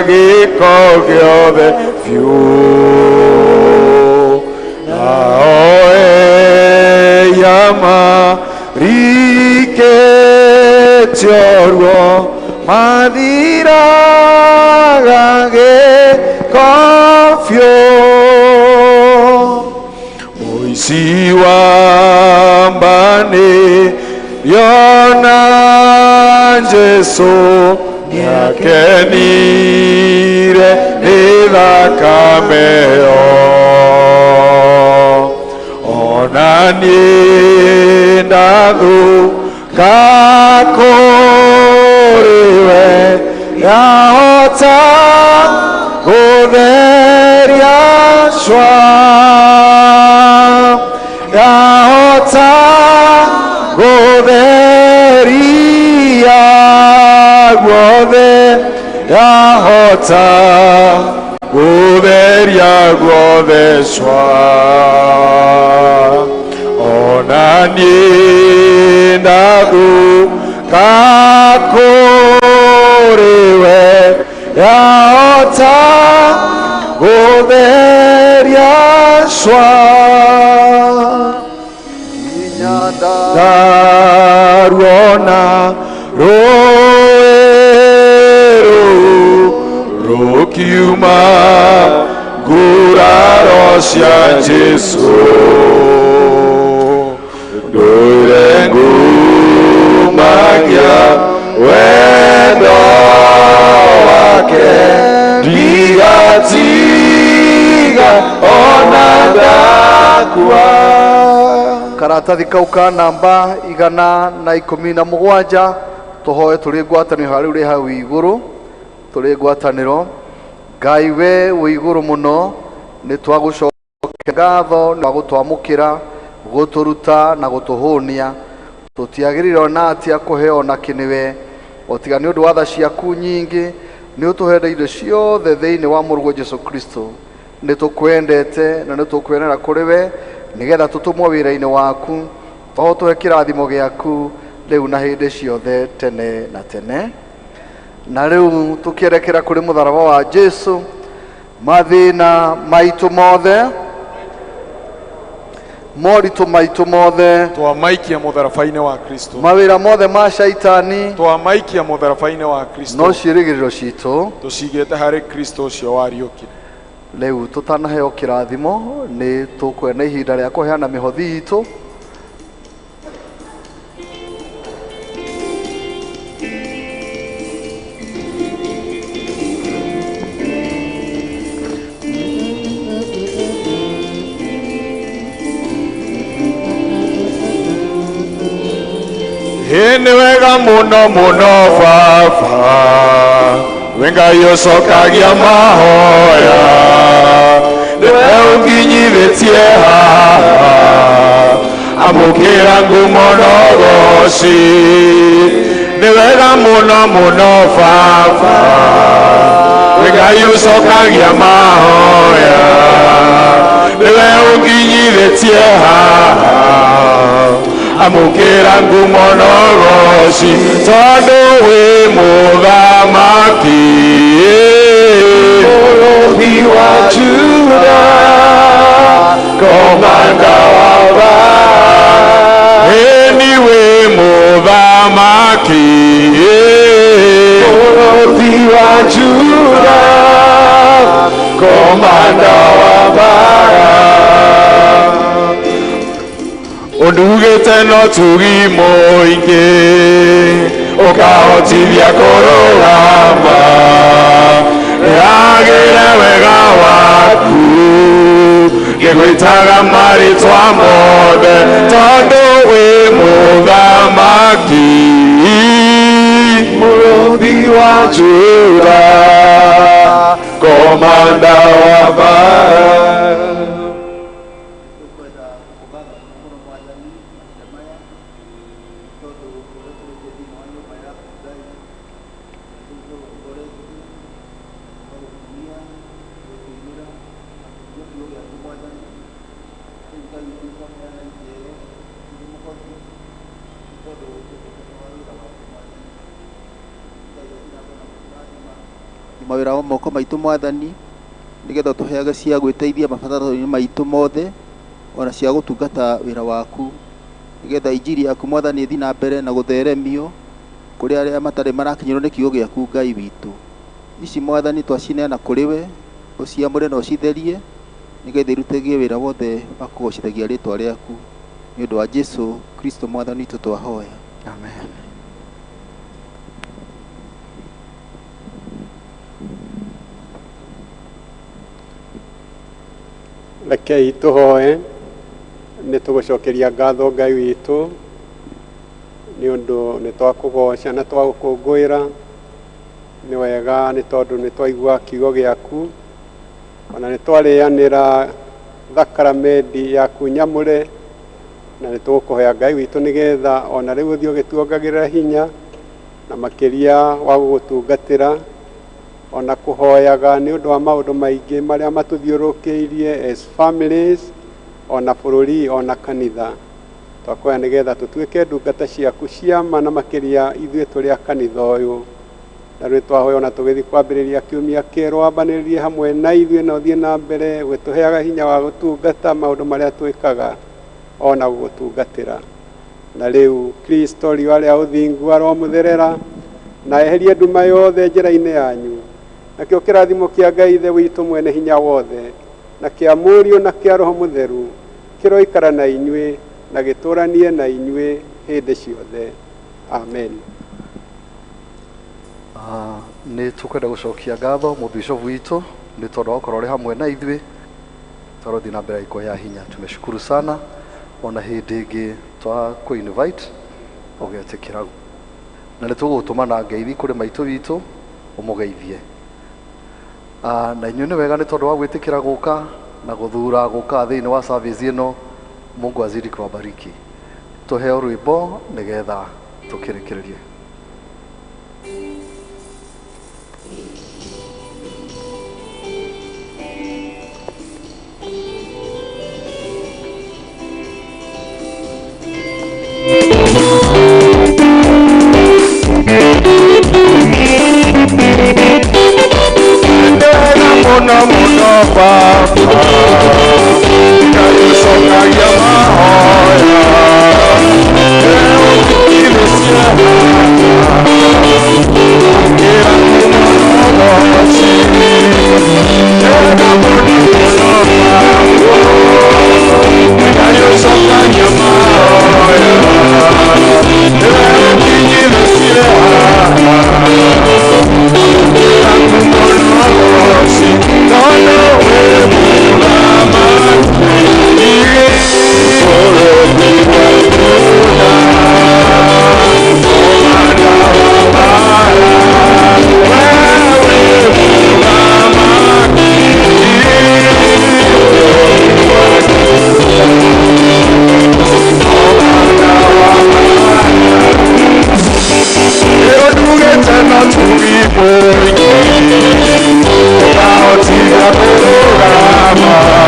gĩko gĩothe biũ, nao eyamarikĩtio ruo mathiraga gĩko biũ. Mũici wa mbanĩrio na Jesũ nĩakenire nĩ thakame ĩyo, ona niĩ ndathũka kũrĩwe, yahota gũtheria cua, yahota gũtheria yahota gutheria guothecwa ona niĩ ndathuka kũrĩwe yahota gutheria cwa ndaruona rũĩ rũkiuma nguraro cia Jesu ndũire ngumagia wendo wake ndigatiga ona ndakua. Karatathi kau ka namba 117 tuhoe turi ngwataniro hari uri hau iguru turi ngwataniro. Ngai we wi iguru muno ni twagucokia ngatho na gutwamukira guturuta na gutuhunia tutiagiriro na atia kuheo na kiniwe otiga ni undu wa tha ciaku nyingi ni utuhende indo ciothe thiini wa murugo Jesu Kristo ni tukwendete na ni tukwenera kuri we nigetha tutumwo wira-ini waku to tuhe kirathimo giaku riu na hindi ciothe tene na tene. Na riu tukierekera kuri mutharaba wa Jesu mathina maitu mothe moritu maitu mothe twamaikia mutharabaini wa Kristo mawira mothe ma shaitani twamaikia mutharabaini wa Kristo no ciirigiriro citu tucigite hari Kristo ucio wariukire. Riu tutanaheo kirathimo ni tukwena ihinda ria kuheana mihothi itu. Ni wega muno muno Baba Ngai ucokagia mahoya niwe unginyithĩtie haha amũkĩra ngumo na ũgooci nĩ wega mũno mũno Baba Ngai ucokagia mahoya niwe unginyithĩtie haha amũkĩra ngumo na ũgooci tondũ wĩ mũthamaki mũrũthi wa Juda komanda wa ni wĩ mũthamaki mũrũthi wa Juda komanda wa Ondugĩte no tugi mũingĩ ũkahotithia kũrũgama nĩagĩre wega waku ngĩgwĩtaga marĩtwa mothe tondũ wĩ mũthamaki mũrũthi wa Juda komanda wa mbara. mawira wa moko maitu mwathani nigetha tuheage cia gwiteithia mabataro-ini maitu mothe ona cia gutungata wira waku nigetha injiri yaku mwathani ithi na mbere na gutheremio kuri aria matari marakinyirwo ni kiugo giaku Ngai witu. Ici mwathani twacineana kuri we uciamure na ucitherie nigetha irutagie wira wothe wa kugocithagia ritwa riaku ni undu wa Jesu Kristo mwathani twahoya, amen. Rekei tuhoe nĩ tũgũcokeria ngatho Ngai witũ nĩ ũndũ nĩ twakũgoca na twagũkũngũĩra nĩ wega nĩ tondũ nĩ twaigua kiugo gĩaku ona nĩ twarĩanĩra thakramenti yaku nyamũre na nĩ tũgũkũhoya Ngai witũ nĩgetha ona rĩu ũthiĩ ũgĩtuongagĩrĩra hinya na makĩria wa gũgũtungatĩra ona kuhoyaga ni undu wa maundu maingi maria matuthiurukiirie as families ona bururi ona kanitha twakoya nigetha tutuike ndungata ciaku cia ma na makiria ithuĩ tũrĩ a kanitha uyu na rĩu twahoya ona tũgĩthiĩ kwambĩrĩria kiumia kĩerũ wambanĩrĩrie hamwe na ithuĩ na ũthiĩ na mbere gũtũheaga hinya wa gũtungata maũndũ marĩa twĩkaga ona gũgũtungatĩra na rĩu Kristo riũa rĩa ũthingu aromũtherera na eherie nduma yothe njĩra-inĩ yanyu nakĩo kĩrathimo kĩa Ngai Ithe witũ mwene hinya wothe na kĩa Mũriũ na kĩa Roho Mũtheru kĩroikara na inyuĩ na gĩtũranie na inyuĩ hĩndĩ ciothe. Amen. Nĩ tũkwenda gũcokia ngatho mũbishofu witũ nĩ tondũ wa gũkorwo ũrĩ hamwe na ithuĩ twarothiĩ na mbere ya ikuoya hinya. Tumeshukuru sana ona hĩndĩ ĩngĩ twa kũ-invite ũgetĩkĩra na nĩ tũgũtũmana ngeithi kũrĩ maitũ witũ ũmũgeithie na inyuĩ nĩ wega nĩ tondũ wa gwĩtĩkĩra gũka na gũthura gũka thĩinĩ wa service ĩno. Mungu azidi kuwabariki. Tuheo rwĩmbo nĩgetha tũkĩrĩkĩrĩrie. Mona mona papa Kayo songa yamahoya Eo kikilesia Kira kumarosi Ega mona papa Kayo songa yamahoya Eo kikilesia Kira kumarosi Programa